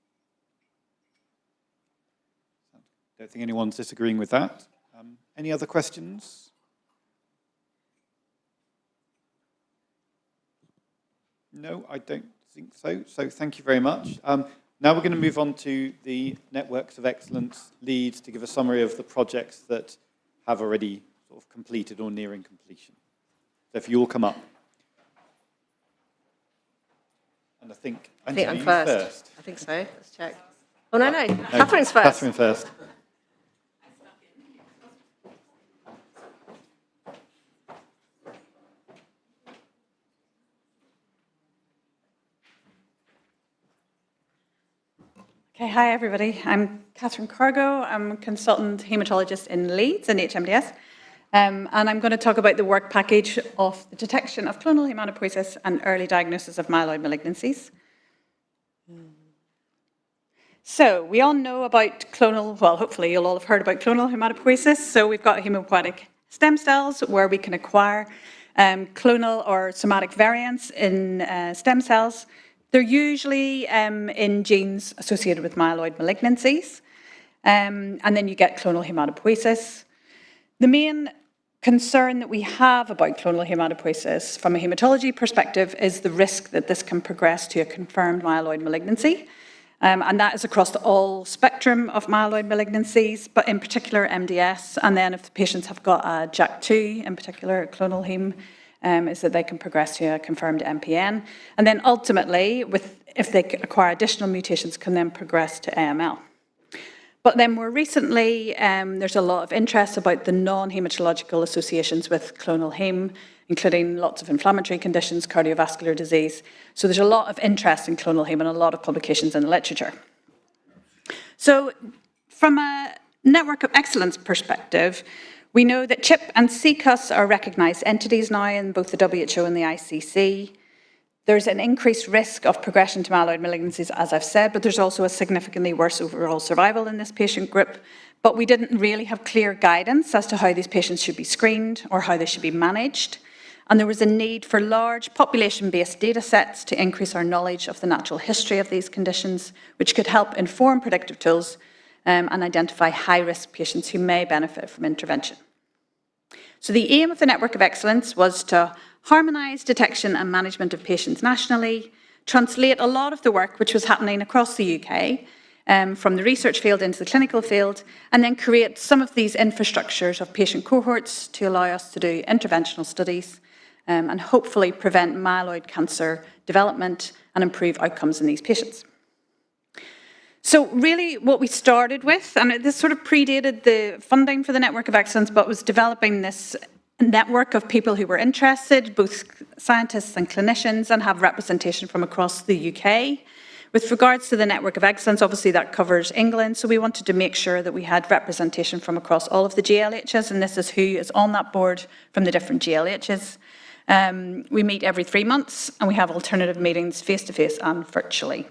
Don't think anyone's disagreeing with that. Any other questions? No, I don't think so. So thank you very much. Now we're going to move on to the Networks of Excellence leads to give a summary of the projects that have already sort of completed or nearing completion. So if you all come up. And I think I'm Angela, first. I think so. Let's check. Oh, no. Catherine's first. Catherine first. Okay, hi everybody. I'm Catherine Cargo. I'm a consultant haematologist in Leeds in HMDS. And I'm going to talk about the work package of the detection of clonal haematopoiesis and early diagnosis of myeloid malignancies. So we all know about clonal, well, hopefully you'll all have heard about clonal haematopoiesis. So we've got hematopoietic stem cells where we can acquire clonal or somatic variants in stem cells. They're usually in genes associated with myeloid malignancies. And then you get clonal haematopoiesis. The main concern that we have about clonal haematopoiesis from a haematology perspective is the risk that this can progress to a confirmed myeloid malignancy. And that is across the all spectrum of myeloid malignancies, but in particular MDS. And then if the patients have got a JAK2, in particular clonal heme, is that they can progress to a confirmed MPN. And then ultimately, if they acquire additional mutations, can then progress to AML. But then more recently, there's a lot of interest about the non-hematological associations with clonal heme, including lots of inflammatory conditions, cardiovascular disease. So there's a lot of interest in clonal heme and a lot of publications in the literature. So from a network of excellence perspective, we know that CHIP and CCUS are recognised entities now in both the WHO and the ICC. There's an increased risk of progression to myeloid malignancies, as I've said, but there's also a significantly worse overall survival in this patient group. But we didn't really have clear guidance as to how these patients should be screened or how they should be managed. And there was a need for large population-based data sets to increase our knowledge of the natural history of these conditions, which could help inform predictive tools and identify high-risk patients who may benefit from intervention. So the aim of the Network of Excellence was to harmonise detection and management of patients nationally, translate a lot of the work which was happening across the UK from the research field into the clinical field, and then create some of these infrastructures of patient cohorts to allow us to do interventional studies and hopefully prevent myeloid cancer development and improve outcomes in these patients. So really what we started with, and this sort of predated the funding for the Network of Excellence, but was developing this network of people who were interested, both scientists and clinicians, and have representation from across the UK. With regards to the Network of Excellence, obviously that covers England, so we wanted to make sure that we had representation from across all of the GLHs, and this is who is on that board from the different GLHs. We meet every 3 months, and we have alternative meetings face-to-face and virtually.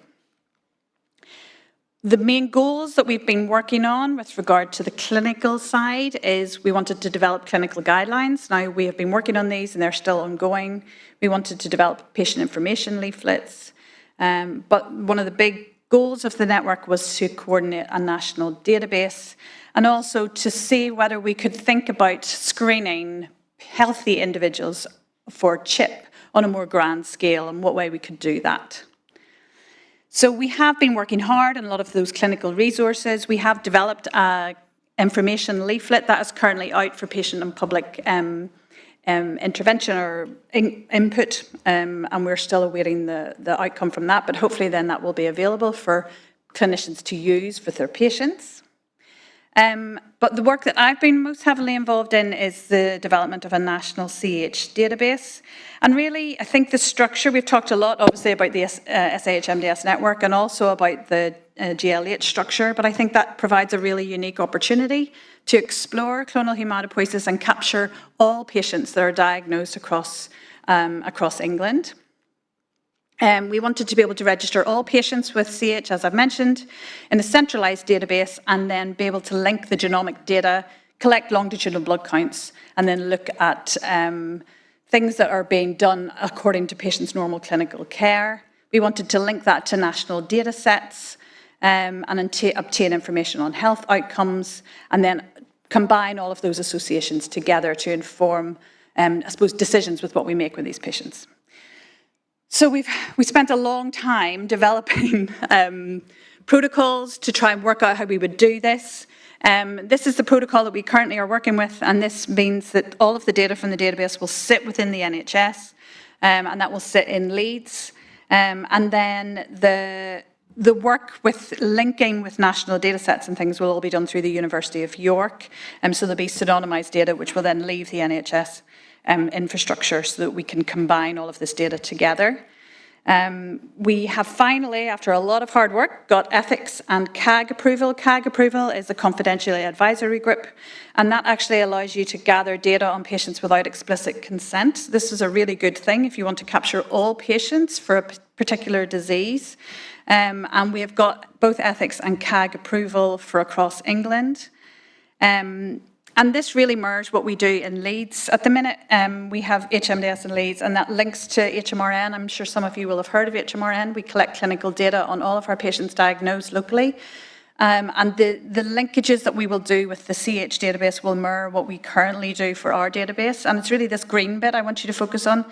The main goals that we've been working on with regard to the clinical side is we wanted to develop clinical guidelines. Now, we have been working on these and they're still ongoing. We wanted to develop patient information leaflets. But one of the big goals of the network was to coordinate a national database and also to see whether we could think about screening healthy individuals for CHIP on a more grand scale and what way we could do that. So we have been working hard on a lot of those clinical resources. We have developed an information leaflet that is currently out for patient and public intervention or input, and we're still awaiting the outcome from that, but hopefully then that will be available for clinicians to use with their patients. But the work that I've been most heavily involved in is the development of a national CH database. And really, I think the structure, we've talked a lot, obviously, about the SIH-MDS network and also about the GLH structure, but I think that provides a really unique opportunity to explore clonal haematopoiesis and capture all patients that are diagnosed across England. We wanted to be able to register all patients with CH, as I've mentioned, in a centralised database and then be able to link the genomic data, collect longitudinal blood counts, and then look at things that are being done according to patients' normal clinical care. We wanted to link that to national data sets and obtain information on health outcomes, and then combine all of those associations together to inform, I suppose, decisions with what we make with these patients. So we spent a long time developing protocols to try and work out how we would do this. This is the protocol that we currently are working with, and this means that all of the data from the database will sit within the NHS, and that will sit in Leeds. And then the work with linking with national data sets and things will all be done through the University of York. So there'll be pseudonymised data, which will then leave the NHS infrastructure so that we can combine all of this data together. We have finally, after a lot of hard work, got ethics and CAG approval. CAG approval is a confidentiality advisory group, and that actually allows you to gather data on patients without explicit consent. This is a really good thing if you want to capture all patients for a particular disease. And we have got both ethics and CAG approval for across England. And this really merged what we do in Leeds. At the minute, we have HMDS in Leeds, and that links to HMRN. I'm sure some of you will have heard of HMRN. We collect clinical data on all of our patients diagnosed locally. And the linkages that we will do with the CH database will mirror what we currently do for our database. And it's really this green bit I want you to focus on.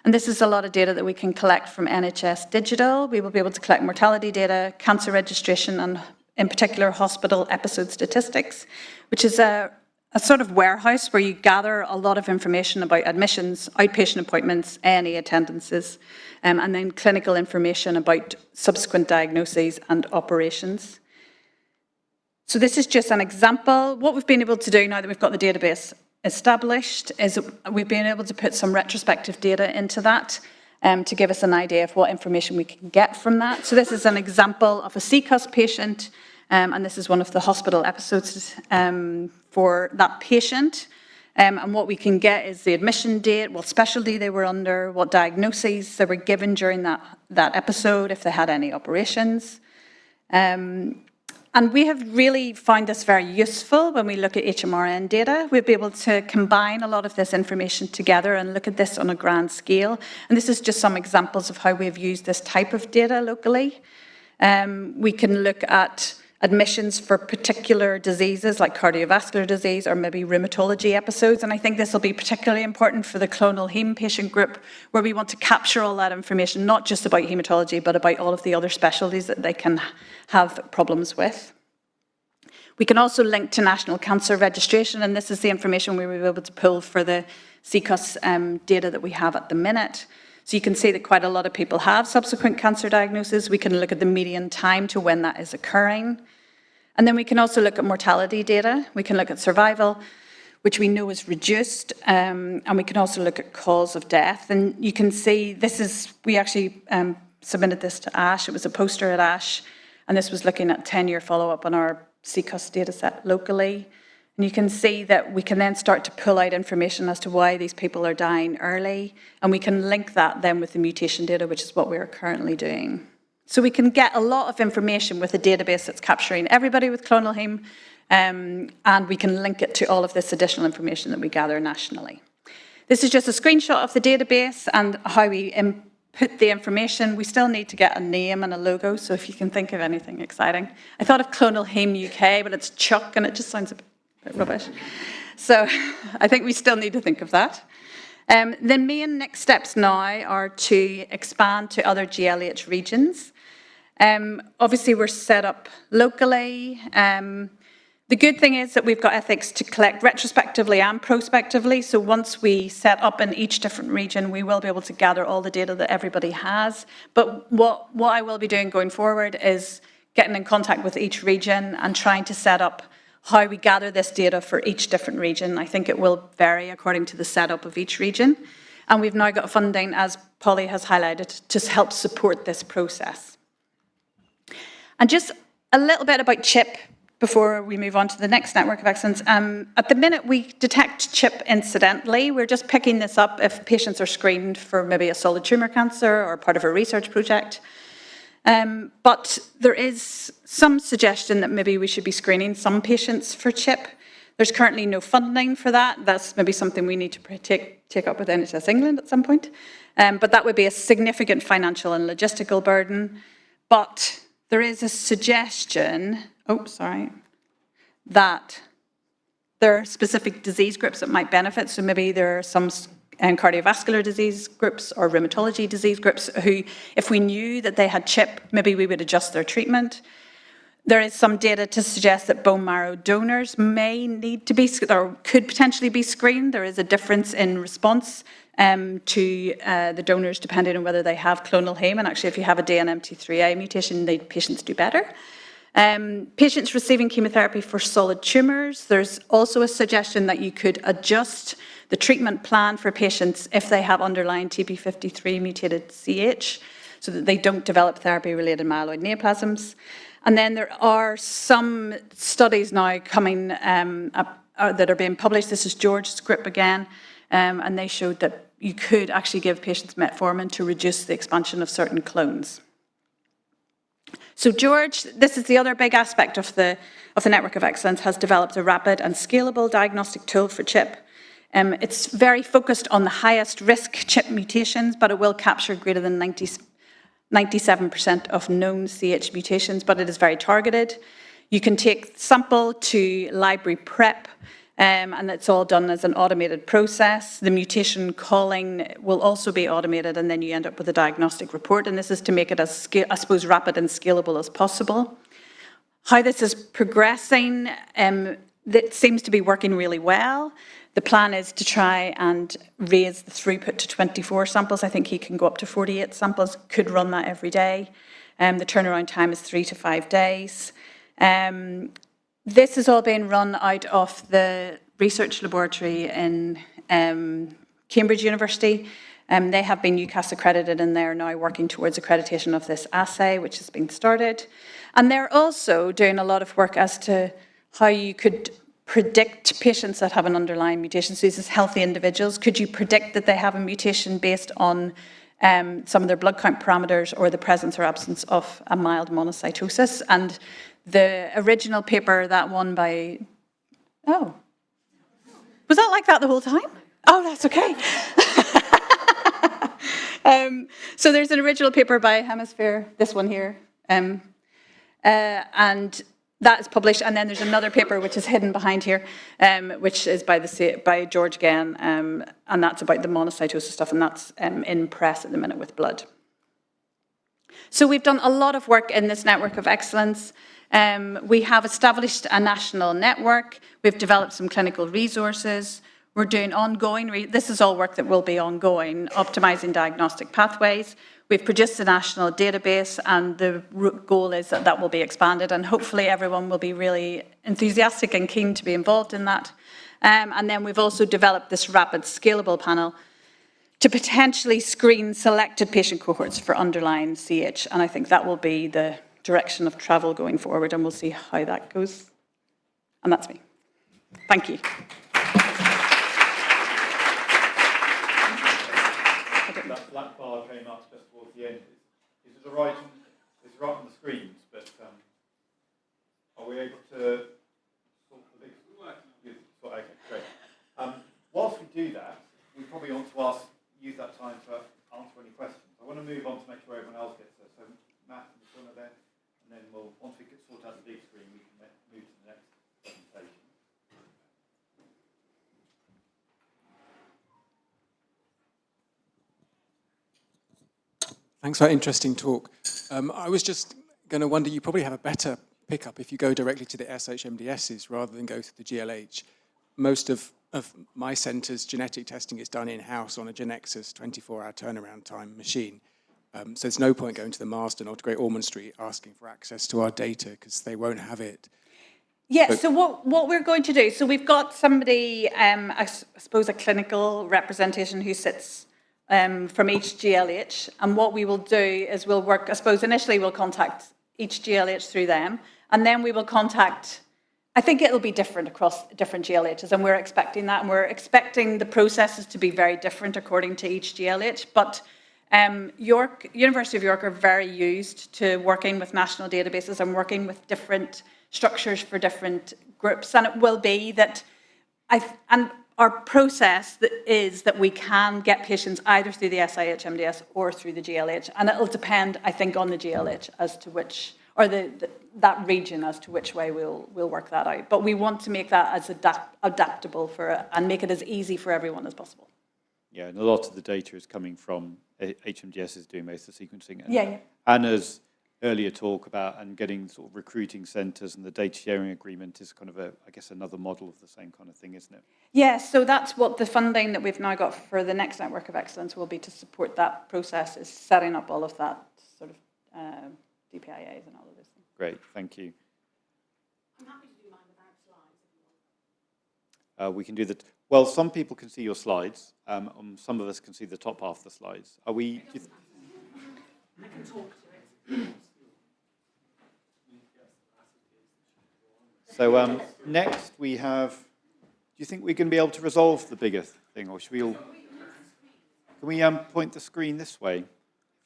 And this is a lot of data that we can collect from NHS Digital. We will be able to collect mortality data, cancer registration, and in particular hospital episode statistics, which is a sort of warehouse where you gather a lot of information about admissions, outpatient appointments, A&E attendances, and then clinical information about subsequent diagnoses and operations. So this is just an example. What we've been able to do now that we've got the database established is we've been able to put some retrospective data into that to give us an idea of what information we can get from that. So this is an example of a CCUS patient, and this is one of the hospital episodes for that patient. And what we can get is the admission date, what specialty they were under, what diagnoses they were given during that episode, if they had any operations. And we have really found this very useful when we look at HMRN data. We'll be able to combine a lot of this information together and look at this on a grand scale. And this is just some examples of how we've used this type of data locally. We can look at admissions for particular diseases like cardiovascular disease or maybe rheumatology episodes. And I think this will be particularly important for the clonal heme patient group, where we want to capture all that information, not just about haematology, but about all of the other specialties that they can have problems with. We can also link to national cancer registration, and this is the information we were able to pull for the CCUS data that we have at the minute. So you can see that quite a lot of people have subsequent cancer diagnoses. We can look at the median time to when that is occurring. And then we can also look at mortality data. We can look at survival, which we know is reduced, and we can also look at cause of death. And you can see this is, we actually submitted this to ASH. It was a poster at ASH, and this was looking at 10-year follow-up on our CCUS data set locally. And you can see that we can then start to pull out information as to why these people are dying early, and we can link that then with the mutation data, which is what we are currently doing. So we can get a lot of information with a database that's capturing everybody with clonal heme, and we can link it to all of this additional information that we gather nationally. This is just a screenshot of the database and how we input the information. We still need to get a name and a logo, so if you can think of anything exciting. I thought of Clonal Heme UK, but it's Chuck, and it just sounds a bit rubbish. So I think we still need to think of that. The main next steps now are to expand to other GLH regions. Obviously, we're set up locally. The good thing is that we've got ethics to collect retrospectively and prospectively. So once we set up in each different region, we will be able to gather all the data that everybody has. But what I will be doing going forward is getting in contact with each region and trying to set up how we gather this data for each different region. I think it will vary according to the setup of each region. And we've now got funding, as Polly has highlighted, to help support this process. And just a little bit about CHIP before we move on to the next network of excellence. At the minute, we detect CHIP incidentally. We're just picking this up if patients are screened for maybe a solid tumour cancer or part of a research project. But there is some suggestion that maybe we should be screening some patients for CHIP. There's currently no funding for that. That's maybe something we need to take up with NHS England at some point. But that would be a significant financial and logistical burden. But there is a suggestion, that there are specific disease groups that might benefit. So maybe there are some cardiovascular disease groups or rheumatology disease groups who, if we knew that they had CHIP, maybe we would adjust their treatment. There is some data to suggest that bone marrow donors may need to be, or could potentially be screened. There is a difference in response to the donors depending on whether they have clonal Haem. And actually, if you have a DNMT3A mutation, the patients do better. Patients receiving chemotherapy for solid tumours, there's also a suggestion that you could adjust the treatment plan for patients if they have underlying TP53 mutated CH, so that they don't develop therapy-related myeloid neoplasms. And then there are some studies now coming that are being published. This is George's group again, and they showed that you could actually give patients metformin to reduce the expansion of certain clones. So George, this is the other big aspect of the Network of Excellence, has developed a rapid and scalable diagnostic tool for CHIP. It's very focused on the highest risk CHIP mutations, but it will capture greater than 97% of known CH mutations, but it is very targeted. You can take sample to library prep, and it's all done as an automated process. The mutation calling will also be automated, and then you end up with a diagnostic report, and this is to make it as, I suppose, rapid and scalable as possible. How this is progressing, that seems to be working really well. The plan is to try and raise the throughput to 24 samples. I think he can go up to 48 samples, could run that every day. The turnaround time is 3 to 5 days. This is all being run out of the research laboratory in Cambridge University. They have been UCAS accredited, and they're now working towards accreditation of this assay, which has been started. And they're also doing a lot of work as to how you could predict patients that have an underlying mutation. So these is healthy individuals. Could you predict that they have a mutation based on some of their blood count parameters or the presence or absence of a mild monocytosis? And the original paper, that one by, was that like that the whole time? Oh, that's okay. So there's an original paper by Hemisphere, this one here, and that is published, and then there's another paper which is hidden behind here, which is by George again, and that's about the monocytosis stuff, and that's in press at the minute with Blood. So we've done a lot of work in this Network of Excellence. We have established a national network. We've developed some clinical resources. We're doing ongoing, this is all work that will be ongoing, optimising diagnostic pathways. We've produced a national database, and the goal is that that will be expanded, and hopefully everyone will be really enthusiastic and keen to be involved in that. And then we've also developed this rapid scalable panel to potentially screen selected patient cohorts for underlying CH, and I think that will be the direction of travel going forward, and we'll see how that goes. And that's me. Thank you. That black bar came up just towards the end. Is it right on the screens, but are we able to sort the big... Okay, great. Whilst we do that, we probably want to use that time to answer any questions. I want to move on to make sure everyone else gets there. So Matt in the corner there, and then once we sort out the big screen, we can move to the next presentation. Thanks for that interesting talk. I was just going to wonder, you probably have a better pickup if you go directly to the HMDSs rather than go through the GLH. Most of my centre's genetic testing is done in-house on a Genexus 24-hour turnaround time machine. So there's no point going to the Marsden or to Great Ormond Street asking for access to our data because they won't have it. Yeah, so what we're going to do, so we've got somebody, I suppose a clinical representation who sits from each GLH, and what we will do is we'll work, I suppose initially we'll contact each GLH through them, and then we will contact, I think it'll be different across different GLHs, and we're expecting that, and we're expecting the processes to be very different according to each GLH, but University of York are very used to working with national databases and working with different structures for different groups, and it will be that, our process is that we can get patients either through the SIG HMDS or through the GLH, and it'll depend, I think, on the GLH as to which, or that region as to which way we'll work that out. But we want to make that as adaptable and make it as easy for everyone as possible. Yeah, and a lot of the data is coming from HMDS is doing most of the sequencing. And Yeah. Anna's earlier talk about and getting sort of recruiting centres and the data sharing agreement is kind of I guess another model of the same kind of thing, isn't it? Yeah, so that's what the funding that we've now got for the next Network of Excellence will be to support that process, is setting up all of that sort of DPIAs and all of those things. Great, thank you. I'm happy to do mine without slides if you want. We can do that. Well, some people can see your slides. Some of us can see the top half of the slides. Are we? I can talk to it. So next we have, do you think we're going to be able to resolve the bigger thing, or should we all, can we point the screen this way, if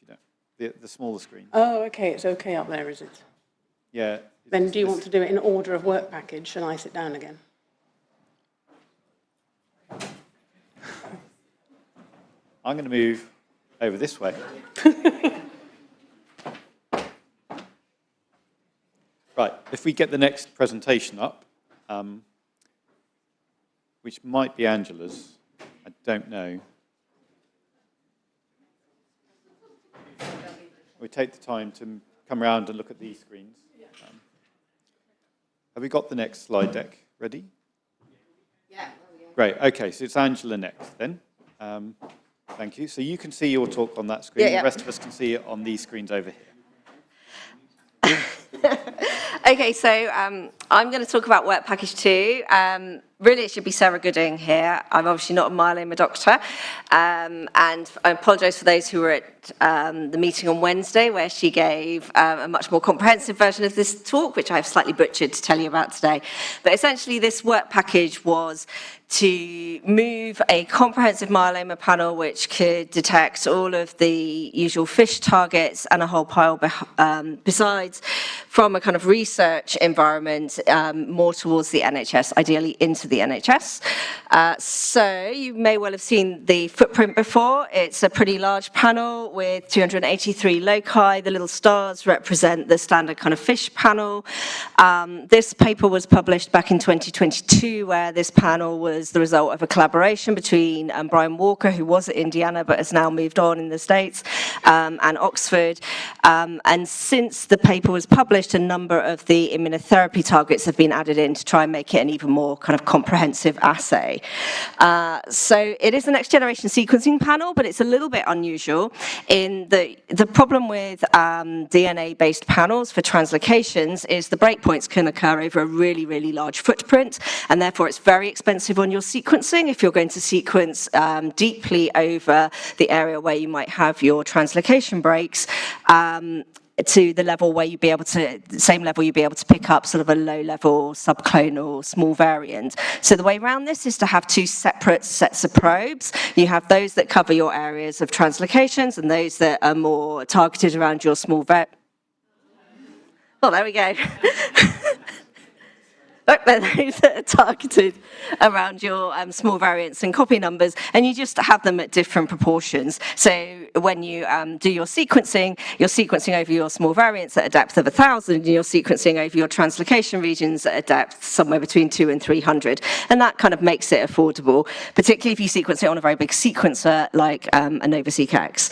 you don't, the smaller screen? Oh, okay, it's okay up there, is it? Yeah. Then do you want to do it in order of work package? Shall I sit down again? I'm going to move over this way. Right, if we get the next presentation up, which might be Angela's, I don't know. We take the time to come around and look at these screens. Have we got the next slide deck ready? Yeah. Great, okay, so it's Angela next then. Thank you. So you can see your talk on that screen. Yeah. The rest of us can see it on these screens over here. Okay, so I'm going to talk about work package 2. Really, it should be Sarah Gooding here. I'm obviously not a myeloma doctor. And I apologise for those who were at the meeting on Wednesday, where she gave a much more comprehensive version of this talk, which I've slightly butchered to tell you about today. But essentially, this work package was to move a comprehensive myeloma panel which could detect all of the usual FISH targets and a whole pile besides from a kind of research environment more towards the NHS, ideally into the NHS. So you may well have seen the footprint before. It's a pretty large panel with 283 loci. The little stars represent the standard kind of FISH panel. This paper was published back in 2022, where this panel was the result of a collaboration between Brian Walker, who was at Indiana but has now moved on in the States, and Oxford. And since the paper was published, a number of the immunotherapy targets have been added in to try and make it an even more kind of comprehensive assay. So it is the next generation sequencing panel, but it's a little bit unusual in the problem with DNA-based panels for translocations is the breakpoints can occur over a really, really large footprint, and therefore it's very expensive on your sequencing if you're going to sequence deeply over the area where you might have your translocation breaks. To the level where you'd be able to, same level you'd be able to pick up sort of a low-level subclonal small variant. So the way around this is to have two separate sets of probes. You have those that cover your areas of translocations and those that are more targeted around your small well, there we go. Those that are targeted around your small variants and copy numbers, and you just have them at different proportions. So when you do your sequencing over your small variants at a depth of 1,000, and you're sequencing over your translocation regions at a depth somewhere between 200 and 300. And that kind of makes it affordable, particularly if you sequence it on a very big sequencer like a NovaSeq X.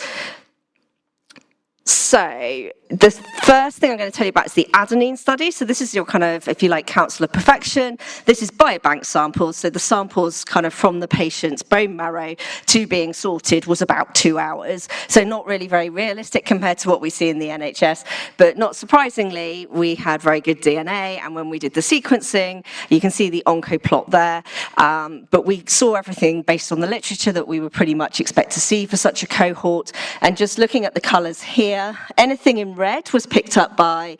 So the first thing I'm going to tell you about is the adenine study. So this is your kind of, if you like, counsel of perfection. This is biobank samples. So the samples kind of from the patient's bone marrow to being sorted was about 2 hours. So not really very realistic compared to what we see in the NHS. But not surprisingly, we had very good DNA. And when we did the sequencing, you can see the oncoplot there. But we saw everything based on the literature that we would pretty much expect to see for such a cohort. And just looking at the colours here, anything in red was picked up by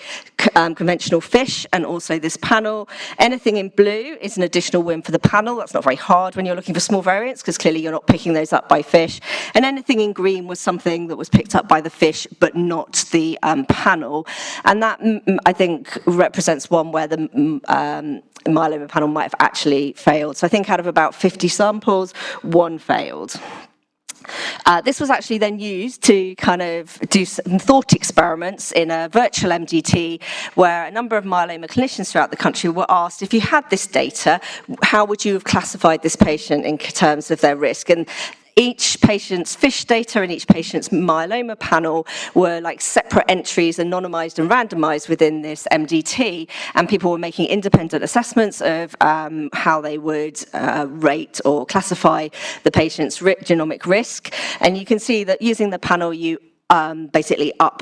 conventional FISH and also this panel. Anything in blue is an additional win for the panel. That's not very hard when you're looking for small variants because clearly you're not picking those up by FISH. And anything in green was something that was picked up by the FISH but not the panel. And that, I think, represents one where the myeloma panel might have actually failed. So I think out of about 50 samples, one failed. This was actually then used to kind of do some thought experiments in a virtual MDT where a number of myeloma clinicians throughout the country were asked, if you had this data, how would you have classified this patient in terms of their risk? And each patient's FISH data and each patient's myeloma panel were like separate entries, anonymized and randomized within this MDT, and people were making independent assessments of how they would rate or classify the patient's genomic risk. And you can see that using the panel, you basically up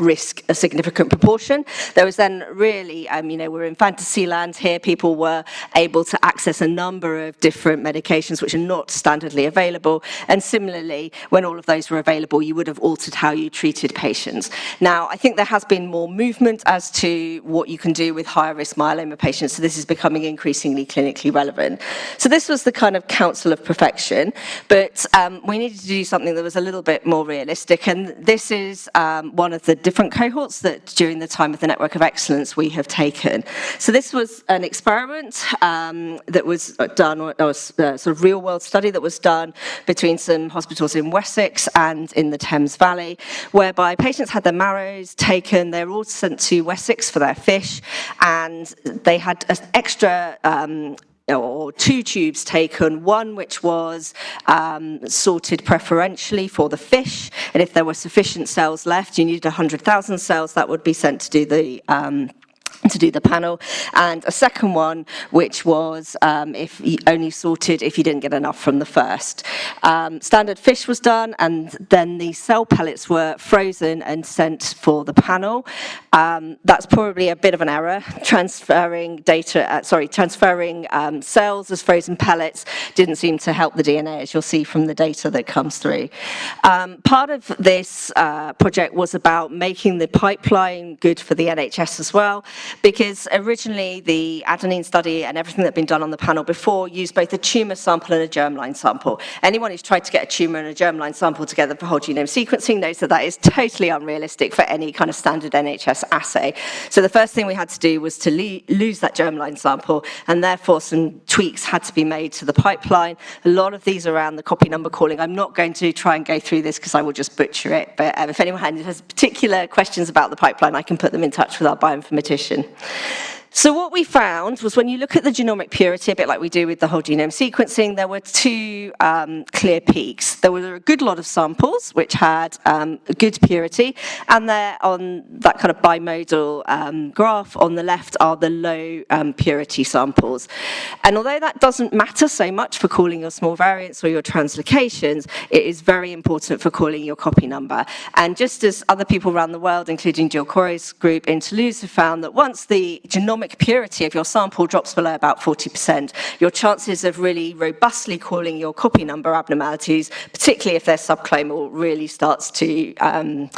risk a significant proportion. There was then really, we're in fantasy land here, people were able to access a number of different medications which are not standardly available, and similarly, when all of those were available, you would have altered how you treated patients. Now, I think there has been more movement as to what you can do with higher risk myeloma patients, so this is becoming increasingly clinically relevant. So this was the kind of counsel of perfection, but we needed to do something that was a little bit more realistic, and this is one of the different cohorts that during the time of the Network of Excellence we have taken. So this was an experiment that was done, or a sort of real world study that was done between some hospitals in Wessex and in the Thames Valley, whereby patients had their marrows taken, they were all sent to Wessex for their FISH, and they had an extra or 2 tubes taken, one which was sorted preferentially for the FISH, and if there were sufficient cells left, you needed 100,000 cells, that would be sent to do the panel, and a second one which was if you only sorted if you didn't get enough from the first. Standard FISH was done, and then the cell pellets were frozen and sent for the panel. That's probably a bit of an error. Transferring cells as frozen pellets didn't seem to help the DNA, as you'll see from the data that comes through. Part of this project was about making the pipeline good for the NHS as well, because originally the adenine study and everything that had been done on the panel before used both a tumour sample and a germline sample. Anyone who's tried to get a tumour and a germline sample together for whole genome sequencing knows that that is totally unrealistic for any kind of standard NHS assay. So the first thing we had to do was to lose that germline sample, and therefore some tweaks had to be made to the pipeline. A lot of these around the copy number calling. I'm not going to try and go through this because I will just butcher it, but if anyone has particular questions about the pipeline, I can put them in touch with our bioinformatician. So what we found was when you look at the genomic purity, a bit like we do with the whole genome sequencing, there were 2 clear peaks. There were a good lot of samples which had good purity, and there on that kind of bimodal graph on the left are the low purity samples. And although that doesn't matter so much for calling your small variants or your translocations, it is very important for calling your copy number. And just as other people around the world, including Jill Corey's group in Toulouse, have found that once the genomic purity of your sample drops below about 40%, your chances of really robustly calling your copy number abnormalities, particularly if they're subclonal, really starts to kind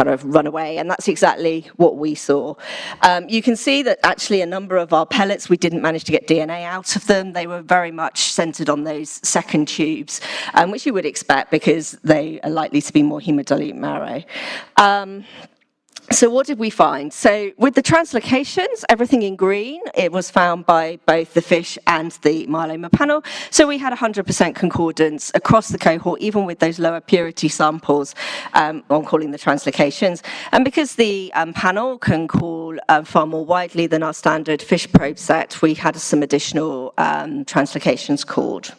of run away, and that's exactly what we saw. You can see that actually a number of our pellets, we didn't manage to get DNA out of them. They were very much centred on those second tubes, which you would expect because they are likely to be more haemodilute marrow. So what did we find? So with the translocations, everything in green, it was found by both the FISH and the myeloma panel. So we had 100% concordance across the cohort, even with those lower purity samples on calling the translocations. And because the panel can call far more widely than our standard FISH probe set, we had some additional translocations called.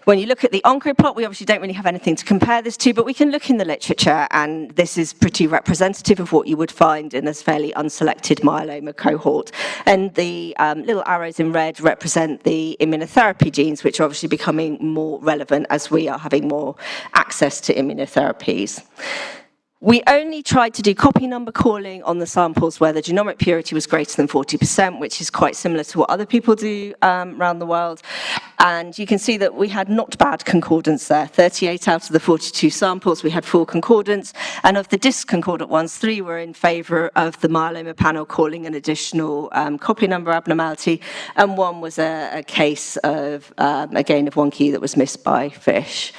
When you look at the oncoplot, we obviously don't really have anything to compare this to, but we can look in the literature, and this is pretty representative of what you would find in this fairly unselected myeloma cohort. And the little arrows in red represent the immunotherapy genes, which are obviously becoming more relevant as we are having more access to immunotherapies. We only tried to do copy number calling on the samples where the genomic purity was greater than 40%, which is quite similar to what other people do around the world. And you can see that we had not bad concordance there. 38 out of the 42 samples, we had full concordance. And of the disconcordant ones, 3 were in favour of the myeloma panel calling an additional copy number abnormality. And 1 was a case of a gain of 1 key that was missed by FISH.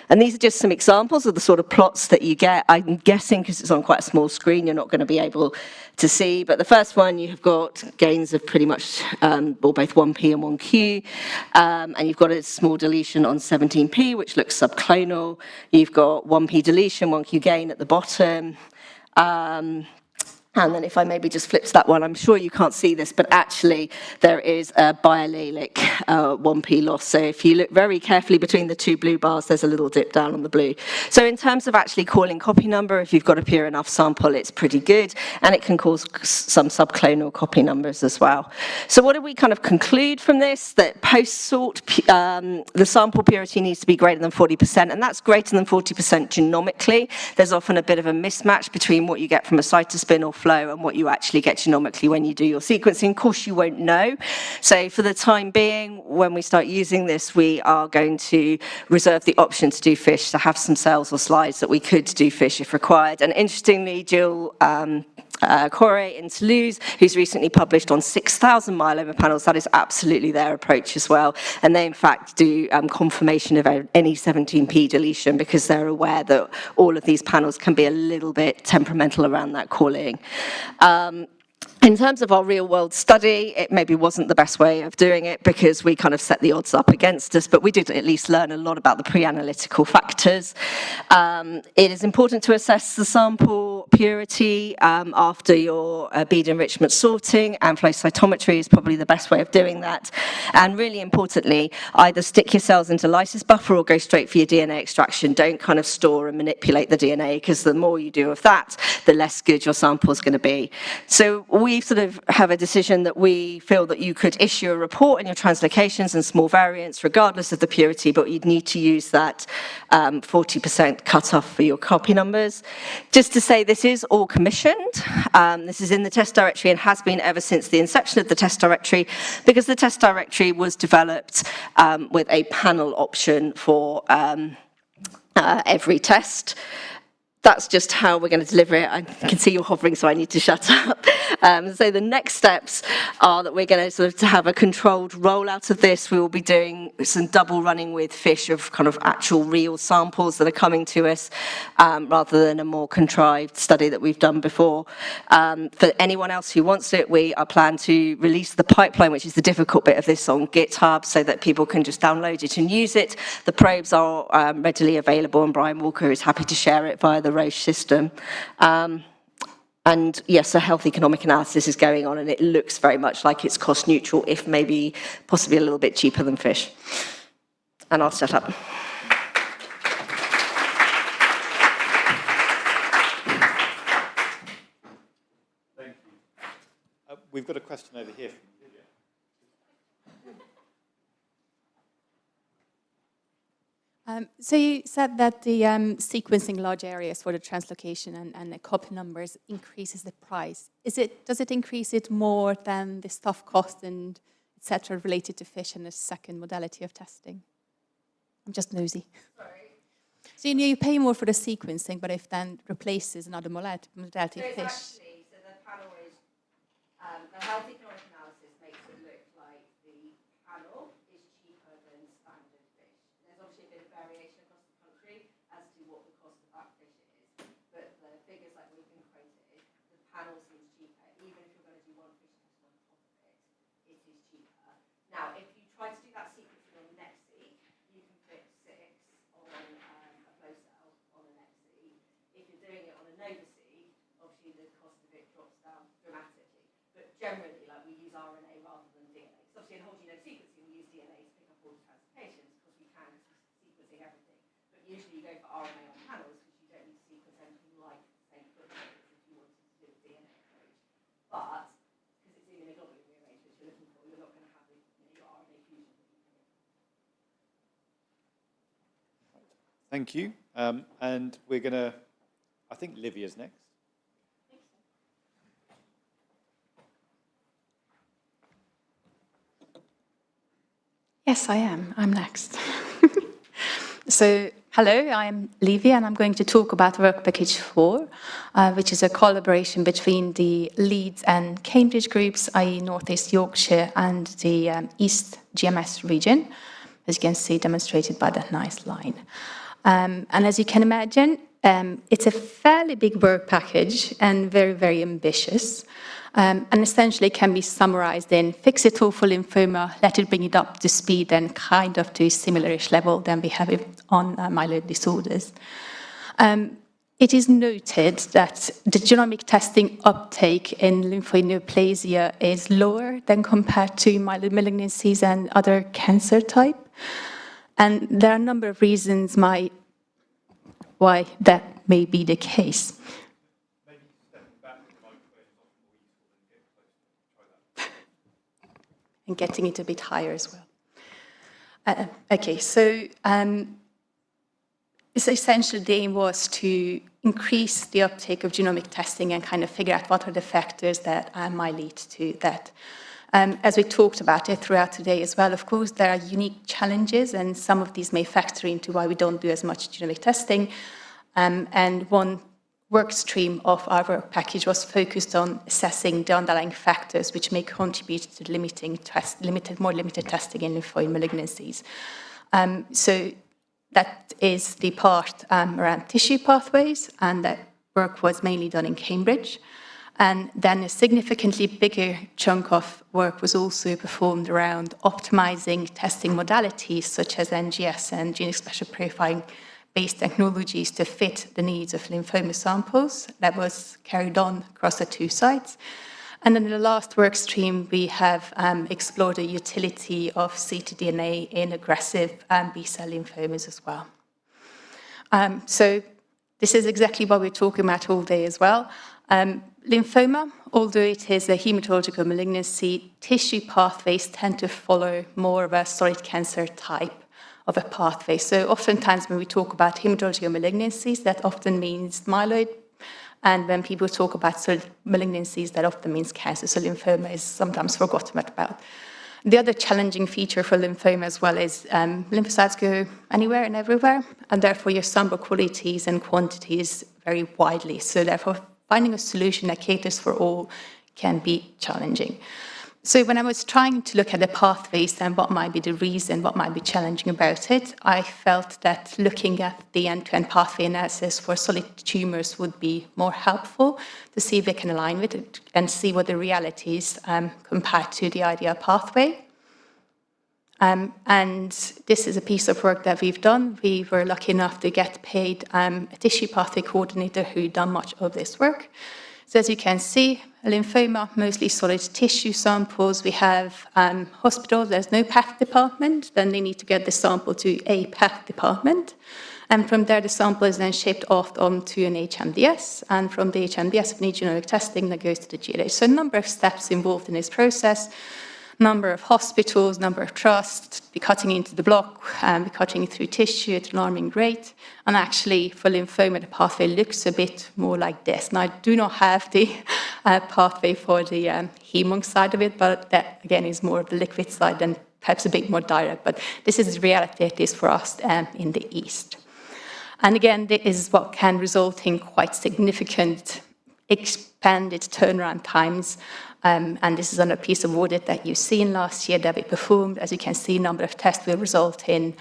And these are just some examples of the sort of plots that you get. I'm guessing because it's on quite a small screen, you're not going to be able to see. But the first one, you've got gains of pretty much both 1p and 1q. And you've got a small deletion on 17p, which looks subclonal. You've got 1p deletion, 1q gain at the bottom. And then if I maybe just flip to that one, I'm sure you can't see this, but actually there is a biallelic 1p loss. So if you look very carefully between the two blue bars, there's a little dip down on the blue. So in terms of actually calling copy number, if you've got a pure enough sample, it's pretty good, and it can cause some subclonal copy numbers as well. So what do we kind of conclude from this? That post-sort, the sample purity needs to be greater than 40%, and that's greater than 40% genomically. There's often a bit of a mismatch between what you get from a cytospin or flow and what you actually get genomically when you do your sequencing. Of course, you won't know. So for the time being, when we start using this, we are going to reserve the option to do FISH, to have some cells or slides that we could do FISH if required. And interestingly, Jill Corey in Toulouse, who's recently published on 6,000 myeloma panels, that is absolutely their approach as well. And they, in fact, do confirmation of any 17p deletion because they're aware that all of these panels can be a little bit temperamental around that calling. In terms of our real-world study, it maybe wasn't the best way of doing it because we kind of set the odds up against us, but we did at least learn a lot about the pre-analytical factors. It is important to assess the sample purity after your bead enrichment sorting, and flow cytometry is probably the best way of doing that. And really importantly, either stick your cells into lysis buffer or go straight for your DNA extraction. Don't kind of store and manipulate the DNA, because the more you do of that, the less good your sample is going to be. So we sort of have a decision that we feel that you could issue a report in your translocations and small variants regardless of the purity, but you'd need to use that 40% cutoff for your copy numbers. Just to say, this is all commissioned. This is in the test directory and has been ever since the inception of the test directory, because the test directory was developed with a panel option for every test. That's just how we're going to deliver it. I can see you're hovering, so I need to shut up. So the next steps are that we're going to sort of have a controlled rollout of this. We will be doing some double running with FISH of kind of actual real samples that are coming to us, rather than a more contrived study that we've done before. For anyone else who wants it, we are planning to release the pipeline, which is the difficult bit of this, on GitHub, so that people can just download it and use it. The probes are readily available, and Brian Walker is happy to share it via the Roche system. And yes, a health economic analysis is going on, and it looks very much like it's cost neutral, if maybe possibly a little bit cheaper than FISH. And I'll shut up. Thank you. We've got a question over here from Lívia. So you said that the sequencing large areas for the translocation and the copy numbers increases the price. Does it increase it more than the staff cost and et cetera related to FISH and the second modality of testing? I'm just nosy. Sorry. So you pay more for the sequencing, but if then replaces another modality of FISH. Actually, so the panel is, the health economic analysis makes it look like the panel is cheaper than standard FISH. There's obviously a bit of variation across the country as to what the cost of that FISH is, but the figures like we've been quoted, the panel seems cheaper. Even if you're going to do one FISH test on top of it, it is cheaper. Now, if you try to do that sequencing on NextSeq, you can fit 6 on a flow cell on a NextSeq. If you're doing it on a NovaSeq, obviously the cost of it drops down dramatically. But generally, like, we use RNA rather than DNA. So obviously in whole genome sequencing, we use DNA to pick up all the translocations because we can sequencing everything. But usually you go for RNA on panels because you don't need to sequence anything like the same footprint if you wanted to do a DNA approach. But because it's immunoglobulin rearrangement you're looking for, you're not going to have your RNA fusion. Thank you. And we're going to, I think Livia's next. Yes, I am. I'm next. So, hello, I'm Lívia, and I'm going to talk about Work Package 4, which is a collaboration between the Leeds and Cambridge groups, i.e. North East Yorkshire and the East GMS region, as you can see demonstrated by that nice line. And as you can imagine, it's a fairly big work package and very, very ambitious. And essentially can be summarized in fix it all for lymphoma, let it bring it up to speed and kind of to a similar-ish level than we have it on myeloid disorders. It is noted that the genomic testing uptake in lymphoid neoplasia is lower than compared to myeloid malignancies and other cancer type. And there are a number of reasons why that may be the case. And getting it a bit higher as well. Okay, so essentially the aim was to increase the uptake of genomic testing and kind of figure out what are the factors that might lead to that. As we talked about it throughout today as well, of course, there are unique challenges, and some of these may factor into why we don't do as much genomic testing. And one work stream of our work package was focused on assessing the underlying factors which may contribute to more limited testing in lymphoid malignancies. So that is the part around tissue pathways, and that work was mainly done in Cambridge. And then a significantly bigger chunk of work was also performed around optimizing testing modalities such as NGS and gene expression profiling-based technologies to fit the needs of lymphoma samples. That was carried on across the two sites. And then in the last work stream, we have explored the utility of ctDNA in aggressive B-cell lymphomas as well. So this is exactly what we're talking about all day as well. Lymphoma, although it is a hematological malignancy, tissue pathways tend to follow more of a solid cancer type of a pathway. So oftentimes when we talk about hematological malignancies, that often means myeloid. And when people talk about solid malignancies, that often means cancer. So lymphoma is sometimes forgotten about. The other challenging feature for lymphoma as well is lymphocytes go anywhere and everywhere, and therefore your sample qualities and quantities vary widely. So therefore, finding a solution that caters for all can be challenging. So when I was trying to look at the pathways and what might be the reason, what might be challenging about it, I felt that looking at the end-to-end pathway analysis for solid tumors would be more helpful to see if they can align with it and see what the reality is compared to the ideal pathway. And this is a piece of work that we've done. We were lucky enough to get paid a tissue pathway coordinator who done much of this work. So as you can see, lymphoma, mostly solid tissue samples. We have hospitals, there's no path department, then they need to get the sample to a path department. And from there, the sample is then shipped off onto an HMDS. And from the HMDS, if we need genomic testing, that goes to the GLH. So a number of steps involved in this process. Number of hospitals, number of trusts, be cutting into the block, be cutting through tissue at an alarming rate. And actually, for lymphoma, the pathway looks a bit more like this. Now, I do not have the pathway for the HaemOnc side of it, but that, again, is more of the liquid side and perhaps a bit more direct. But this is the reality it is for us in the East. And again, this is what can result in quite significant expanded turnaround times. And this is on a piece of audit that you've seen last year that we performed. As you can see, a number of tests will result in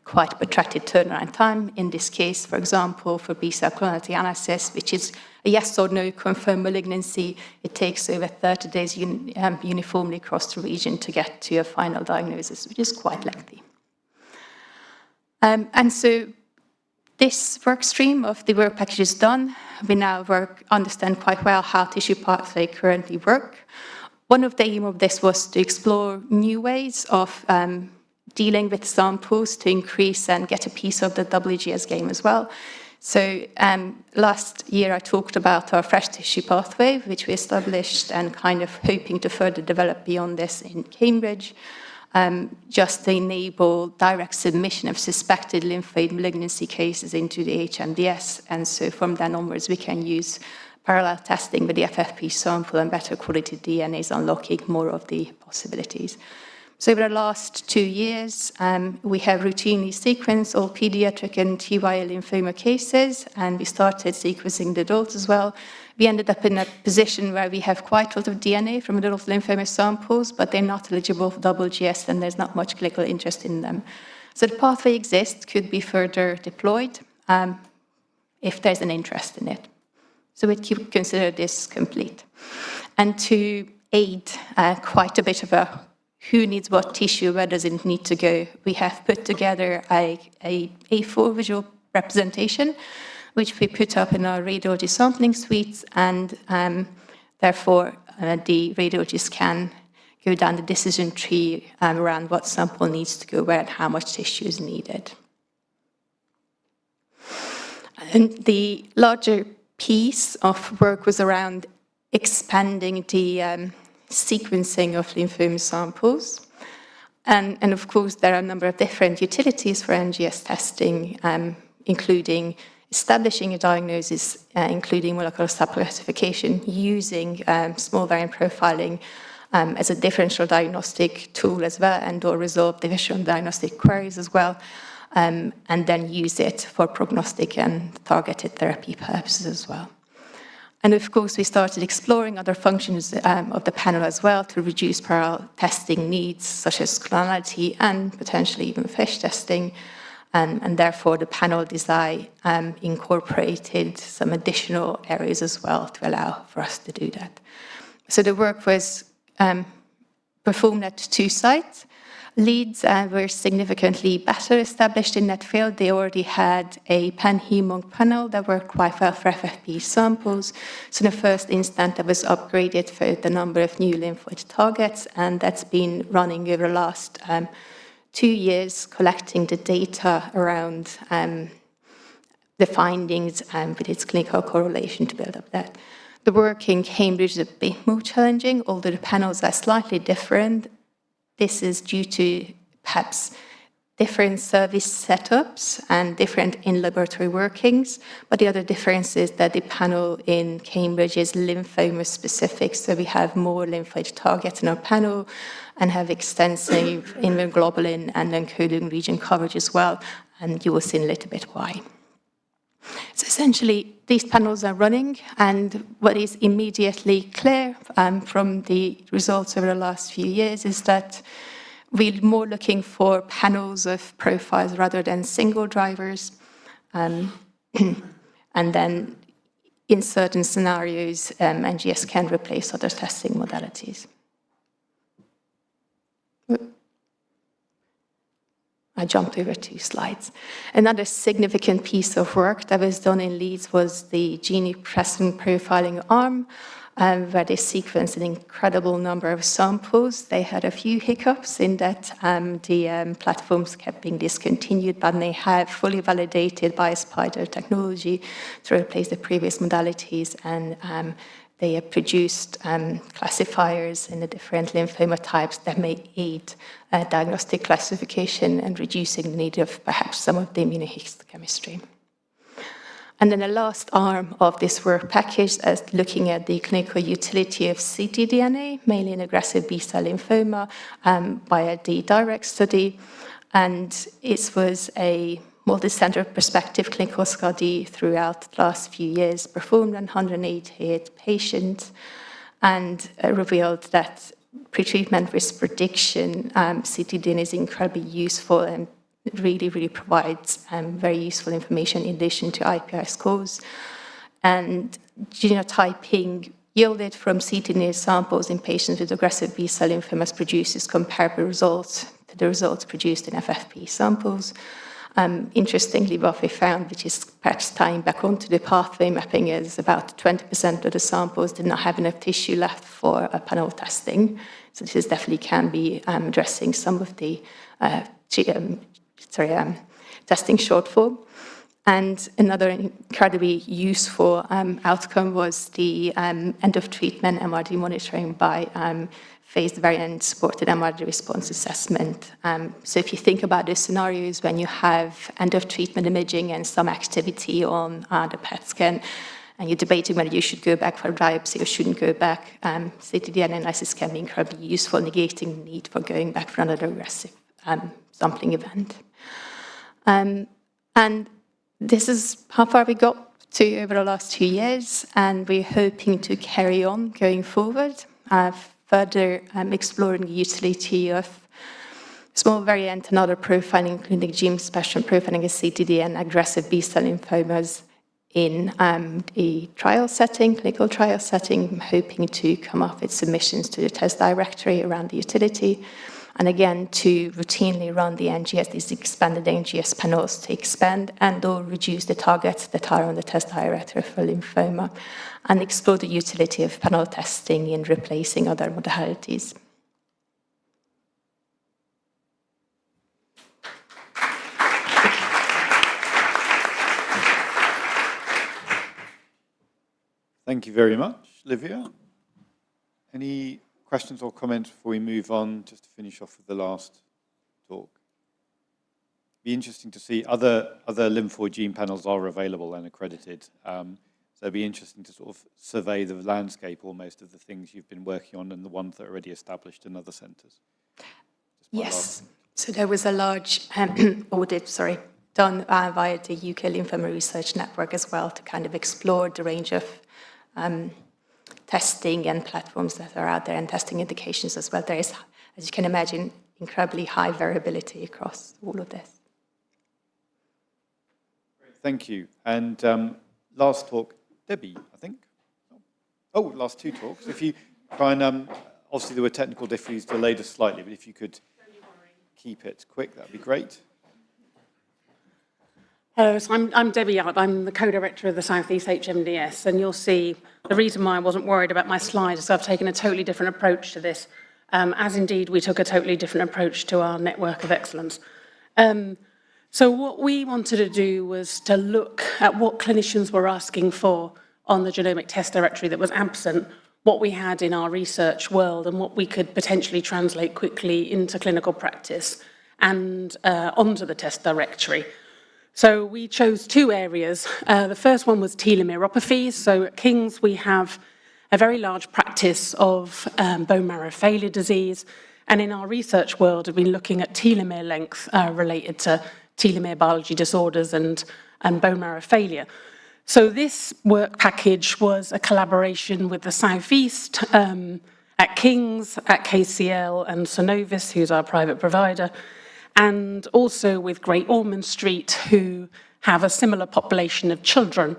quite a protracted turnaround time. In this case, for example, for B-cell clonality analysis, which is a yes or no confirmed malignancy, it takes over 30 days uniformly across the region to get to a final diagnosis, which is quite lengthy. And so this work stream of the work package is done. We now understand quite well how tissue pathway currently work. One of the aim of this was to explore new ways of dealing with samples to increase and get a piece of the WGS game as well. So last year I talked about our fresh tissue pathway, which we established and kind of hoping to further develop beyond this in Cambridge. Just to enable direct submission of suspected lymphoid malignancy cases into the HMDS. And so from then onwards, we can use parallel testing with the FFP sample and better quality DNAs, unlocking more of the possibilities. So over the last 2 years, we have routinely sequenced all pediatric and TYA lymphoma cases, and we started sequencing the adults as well. We ended up in a position where we have quite a lot of DNA from adult lymphoma samples, but they're not eligible for WGS, and there's not much clinical interest in them. So the pathway exists, could be further deployed if there's an interest in it. So we could consider this complete. And to aid quite a bit of a who needs what tissue, where does it need to go, we have put together a A4 visual representation, which we put up in our radiology sampling suites, and therefore the radiologists can go down the decision tree around what sample needs to go where and how much tissue is needed. And the larger piece of work was around expanding the sequencing of lymphoma samples. And of course, there are a number of different utilities for NGS testing, including establishing a diagnosis, including molecular subclassification, using small variant profiling as a differential diagnostic tool as well, and/or resolve differential diagnostic queries as well, and then use it for prognostic and targeted therapy purposes as well. And of course, we started exploring other functions of the panel as well to reduce parallel testing needs, such as clonality and potentially even FISH testing. And therefore, the panel design incorporated some additional areas as well to allow for us to do that. So the work was performed at 2 sites. Leeds were significantly better established in that field. They already had a pan-Haem-Onc panel that worked quite well for FFP samples. So in the first instance, that was upgraded for the number of new lymphoid targets, and that's been running over the last 2 years, collecting the data around the findings with its clinical correlation to build up that. The work in Cambridge is a bit more challenging, although the panels are slightly different. This is due to perhaps different service setups and different in-laboratory workings. But the other difference is that the panel in Cambridge is lymphoma specific. So we have more lymphoid targets in our panel and have extensive immunoglobulin and encoding region coverage as well. And you will see in a little bit why. So essentially, these panels are running, and what is immediately clear from the results over the last few years is that we're more looking for panels of profiles rather than single drivers. And then in certain scenarios, NGS can replace other testing modalities. I jumped over 2 slides. Another significant piece of work that was done in Leeds was the gene present profiling arm, where they sequenced an incredible number of samples. They had a few hiccups in that the platforms kept being discontinued, but they have fully validated by Spider technology to replace the previous modalities, and they have produced classifiers in the different lymphoma types that may aid diagnostic classification and reducing the need of perhaps some of the immunohistochemistry. And then the last arm of this work package is looking at the clinical utility of ctDNA, mainly in aggressive B-cell lymphoma, via the DIRECT study. And it was a multi-center perspective clinical study throughout the last few years, performed on 188 patients, and revealed that pretreatment risk prediction, ctDNA is incredibly useful and really provides very useful information in addition to IPI scores. And genotyping yielded from ctDNA samples in patients with aggressive B-cell lymphomas produces comparable results to the results produced in FFP samples. Interestingly, what we found, which is perhaps tying back onto the pathway mapping, is about 20% of the samples did not have enough tissue left for panel testing. So this definitely can be addressing some of the testing shortfall. And another incredibly useful outcome was the end of treatment MRD monitoring by phased variant supported MRD response assessment. So if you think about the scenarios when you have end of treatment imaging and some activity on the PET scan, and you're debating whether you should go back for a biopsy or shouldn't go back, ctDNA analysis can be incredibly useful, negating the need for going back for another aggressive sampling event. And this is how far we got to over the last 2 years, and we're hoping to carry on going forward, further exploring the utility of small variant, another profiling, including gene spectrum profiling is CTD and aggressive B-cell lymphomas in a trial setting, clinical trial setting. I'm hoping to come up with submissions to the test directory around the utility. And again, to routinely run the NGS, these expanded NGS panels to expand and or reduce the targets that are on the test directory for lymphoma and explore the utility of panel testing in replacing other modalities. Thank you very much, Lívia. Any questions or comments before we move on, just to finish off with the last talk? Be interesting to see other lymphoid gene panels are available and accredited. So it'd be interesting to sort of survey the landscape almost of the things you've been working on and the ones that are already established in other centres. Yes, so there was a large audit, done via the UK Lymphoma Research Network as well to kind of explore the range of testing and platforms that are out there and testing indications as well. There is, as you can imagine, incredibly high variability across all of this. Thank you. And last talk, Debbie, I think. Oh, last two talks. If you try and, obviously there were technical difficulties, delayed us slightly, but if you could keep it quick, that'd be great. Hello, so I'm Debbie Yard. I'm the co-director of the South East HMDS, and you'll see the reason why I wasn't worried about my slides is I've taken a totally different approach to this, as indeed we took a totally different approach to our network of excellence. So what we wanted to do was to look at what clinicians were asking for on the genomic test directory that was absent, what we had in our research world, and what we could potentially translate quickly into clinical practice and onto the test directory. So we chose two areas. The first one was telomere. So at King's, we have a very large practice of bone marrow failure disease. And in our research world, we've been looking at telomere length related to telomere biology disorders and bone marrow failure. So this work package was a collaboration with the South East at King's, at KCL and Synovis, who's our private provider, and also with Great Ormond Street, who have a similar population of children.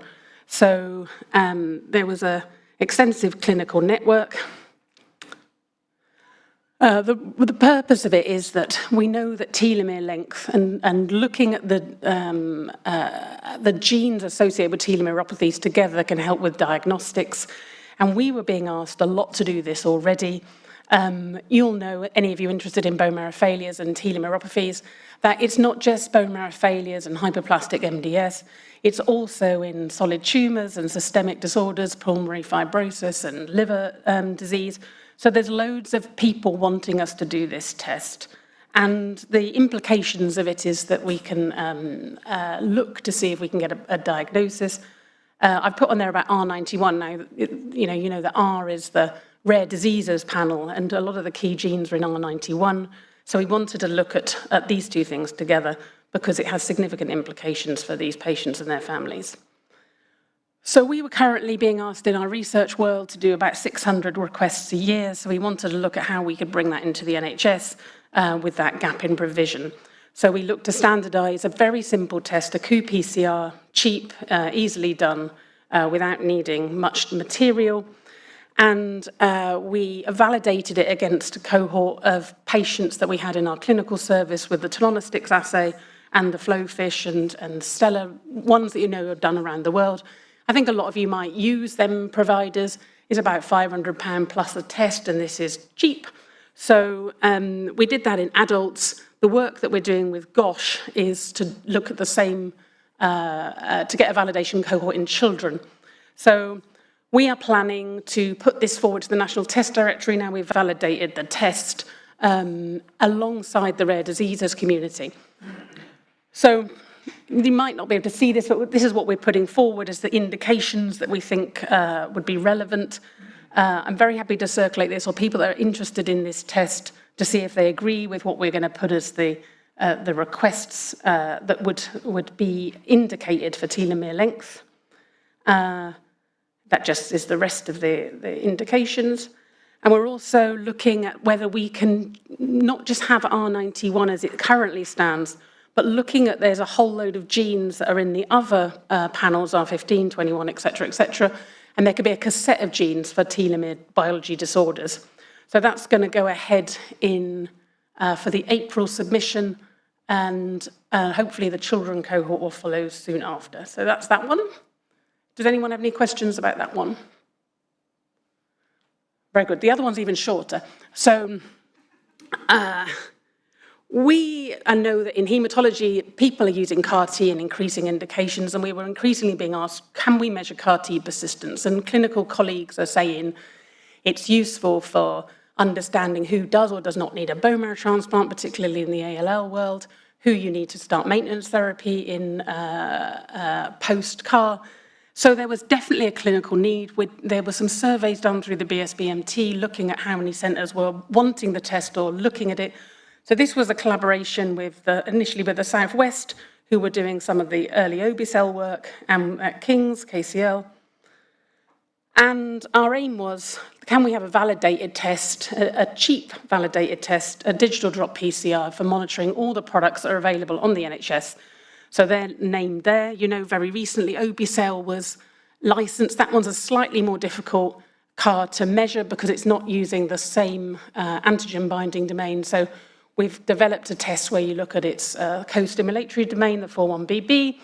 So there was an extensive clinical network. The purpose of it is that we know that telomere length and looking at the genes associated with telomeropathies together can help with diagnostics. And we were being asked a lot to do this already. You'll know, any of you interested in bone marrow failures and telomeropathies, that it's not just bone marrow failures and hypoplastic MDS, it's also in solid tumours and systemic disorders, pulmonary fibrosis and liver disease. So there's loads of people wanting us to do this test. And the implications of it is that we can look to see if we can get a diagnosis. I've put on there about R91 now. You know that R is the rare diseases panel, and a lot of the key genes are in R91. So we wanted to look at these two things together because it has significant implications for these patients and their families. So we were currently being asked in our research world to do about 600 requests a year. So we wanted to look at how we could bring that into the NHS with that gap in provision. So we looked to standardise a very simple test, a qPCR, cheap, easily done, without needing much material. And we validated it against a cohort of patients that we had in our clinical service with the Diagnostic assay and the Flowfish and Stellar, ones that you know are done around the world. I think a lot of you might use them providers. It's about £500 plus a test, and this is cheap. So we did that in adults. The work that we're doing with GOSH is to look at the same, to get a validation cohort in children. So we are planning to put this forward to the National Test Directory. Now we've validated the test alongside the rare diseases community. So you might not be able to see this, but this is what we're putting forward as the indications that we think would be relevant. I'm very happy to circulate this, or people that are interested in this test, to see if they agree with what we're going to put as the requests that would be indicated for telomere length. That just is the rest of the indications. And we're also looking at whether we can not just have R91 as it currently stands, but looking at there's a whole load of genes that are in the other panels, R15, 21, et cetera, and there could be a cassette of genes for telomere biology disorders. So that's going to go ahead in for the April submission, and hopefully the children cohort will follow soon after. So that's that one. Does anyone have any questions about that one? Very good. The other one's even shorter. So we know that in haematology, people are using CAR-T in increasing indications, and we were increasingly being asked, can we measure CAR-T persistence? And clinical colleagues are saying it's useful for understanding who does or does not need a bone marrow transplant, particularly in the ALL world, who you need to start maintenance therapy in post-CAR. So there was definitely a clinical need. There were some surveys done through the BSBMT looking at how many centres were wanting the test or looking at it. So this was a collaboration with initially with the Southwest, who were doing some of the early obe-cel work, and at King's, KCL. And our aim was, can we have a validated test, a cheap validated test, a digital drop PCR for monitoring all the products that are available on the NHS? So they're named there. You know, very recently, obe-cel was licensed. That one's a slightly more difficult CAR to measure because it's not using the same antigen binding domain. So we've developed a test where you look at its co-stimulatory domain, the 41BB.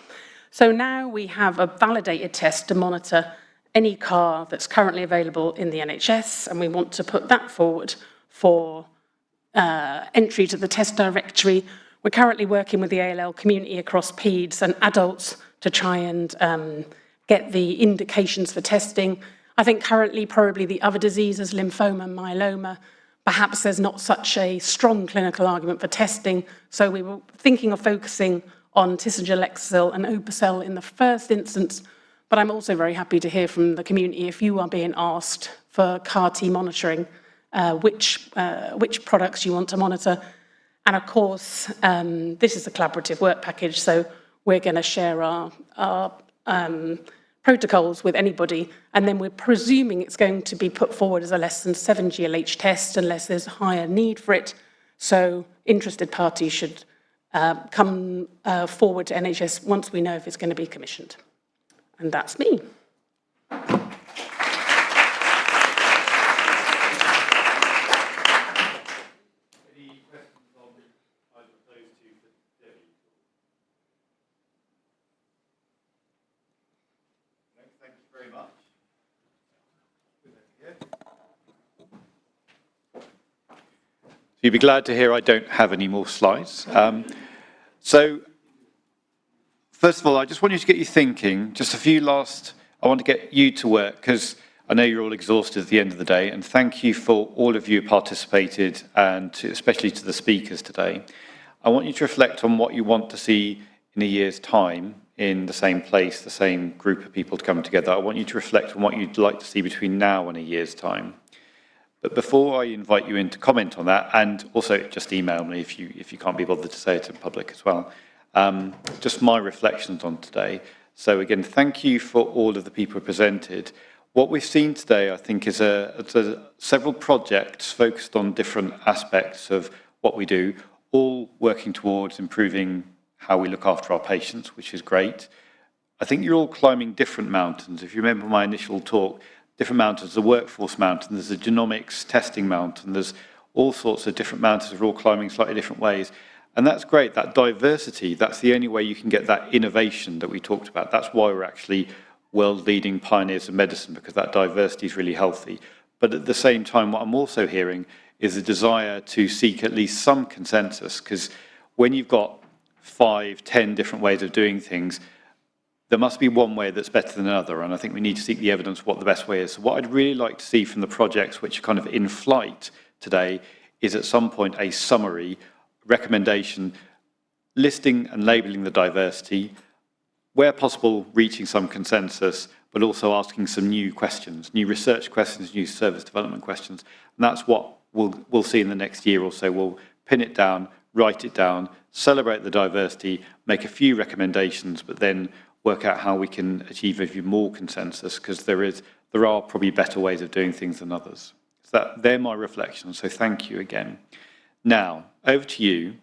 So now we have a validated test to monitor any CAR that's currently available in the NHS, and we want to put that forward for entry to the test directory. We're currently working with the ALL community across peds and adults to try and get the indications for testing. I think currently probably the other diseases, lymphoma, myeloma, perhaps there's not such a strong clinical argument for testing, so we were thinking of focusing on Tisagel and obe-cel in the first instance, but I'm also very happy to hear from the community if you are being asked for CAR-T monitoring, which products you want to monitor. And of course, this is a collaborative work package, so we're going to share our protocols with anybody, and then we're presuming it's going to be put forward as a less than 7 GLH test unless there's a higher need for it. So interested parties should come forward to NHS once we know if it's going to be commissioned. And that's me. You'd be glad to hear I don't have any more slides. So, first of all, I just want you to get you thinking, just a few last, I want to get you to work, because I know you're all exhausted at the end of the day, and thank you for all of you who participated, and especially to the speakers today. I want you to reflect on what you want to see in a year's time in the same place, the same group of people to come together. I want you to reflect on what you'd like to see between now and a year's time. But before I invite you in to comment on that, and also just email me if you can't be bothered to say it in public as well, just my reflections on today. So again, thank you for all of the people who presented. What we've seen today, I think, is several projects focused on different aspects of what we do, all working towards improving how we look after our patients, which is great. I think you're all climbing different mountains. If you remember my initial talk, different mountains, the workforce mountain, there's a genomics testing mountain, there's all sorts of different mountains that are all climbing slightly different ways. And that's great, that diversity, that's the only way you can get that innovation that we talked about. That's why we're actually world-leading pioneers of medicine, because that diversity is really healthy. But at the same time, what I'm also hearing is a desire to seek at least some consensus, because when you've got 5, 10 different ways of doing things, there must be one way that's better than another, and I think we need to seek the evidence of what the best way is. So what I'd really like to see from the projects which are kind of in flight today is at some point a summary, recommendation, listing and labelling the diversity, where possible reaching some consensus, but also asking some new questions, new research questions, new service development questions. And that's what we'll see in the next year or so. We'll pin it down, write it down, celebrate the diversity, make a few recommendations, but then work out how we can achieve even more consensus, because there are probably better ways of doing things than others. So So they're my reflections, so thank you again. Now, over to you.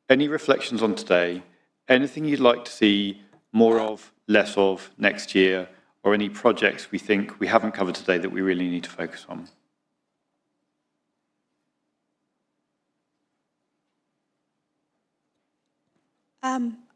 Any reflections on today? Anything you'd like to see more of, less of next year, or any projects we think we haven't covered today that we really need to focus on?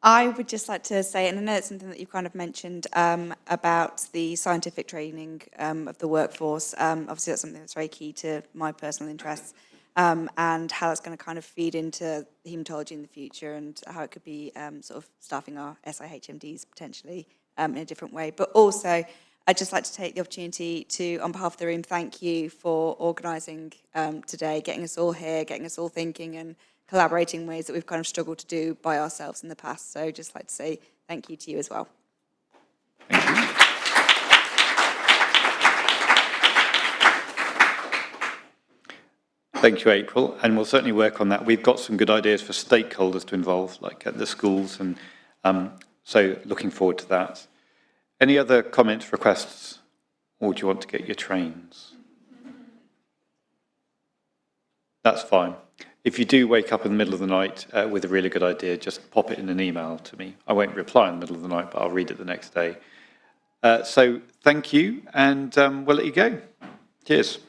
I would just like to say, and I know it's something that you've kind of mentioned about the scientific training of the workforce. Obviously, that's something that's very key to my personal interests, and how that's going to kind of feed into haematology in the future, and how it could be sort of staffing our SIHMDs potentially in a different way. But also, I'd just like to take the opportunity to, on behalf of the room, thank you for organising today, getting us all here, getting us all thinking, and collaborating in ways that we've kind of struggled to do by ourselves in the past. So just like to say thank you to you as well. Thank you. Thank you, April, and we'll certainly work on that. We've got some good ideas for stakeholders to involve, like at the schools, and so looking forward to that. Any other comments, requests, or do you want to get your trains? That's fine. If you do wake up in the middle of the night with a really good idea, just pop it in an email to me. I won't reply in the middle of the night, but I'll read it the next day. So thank you, and we'll let you go. Cheers.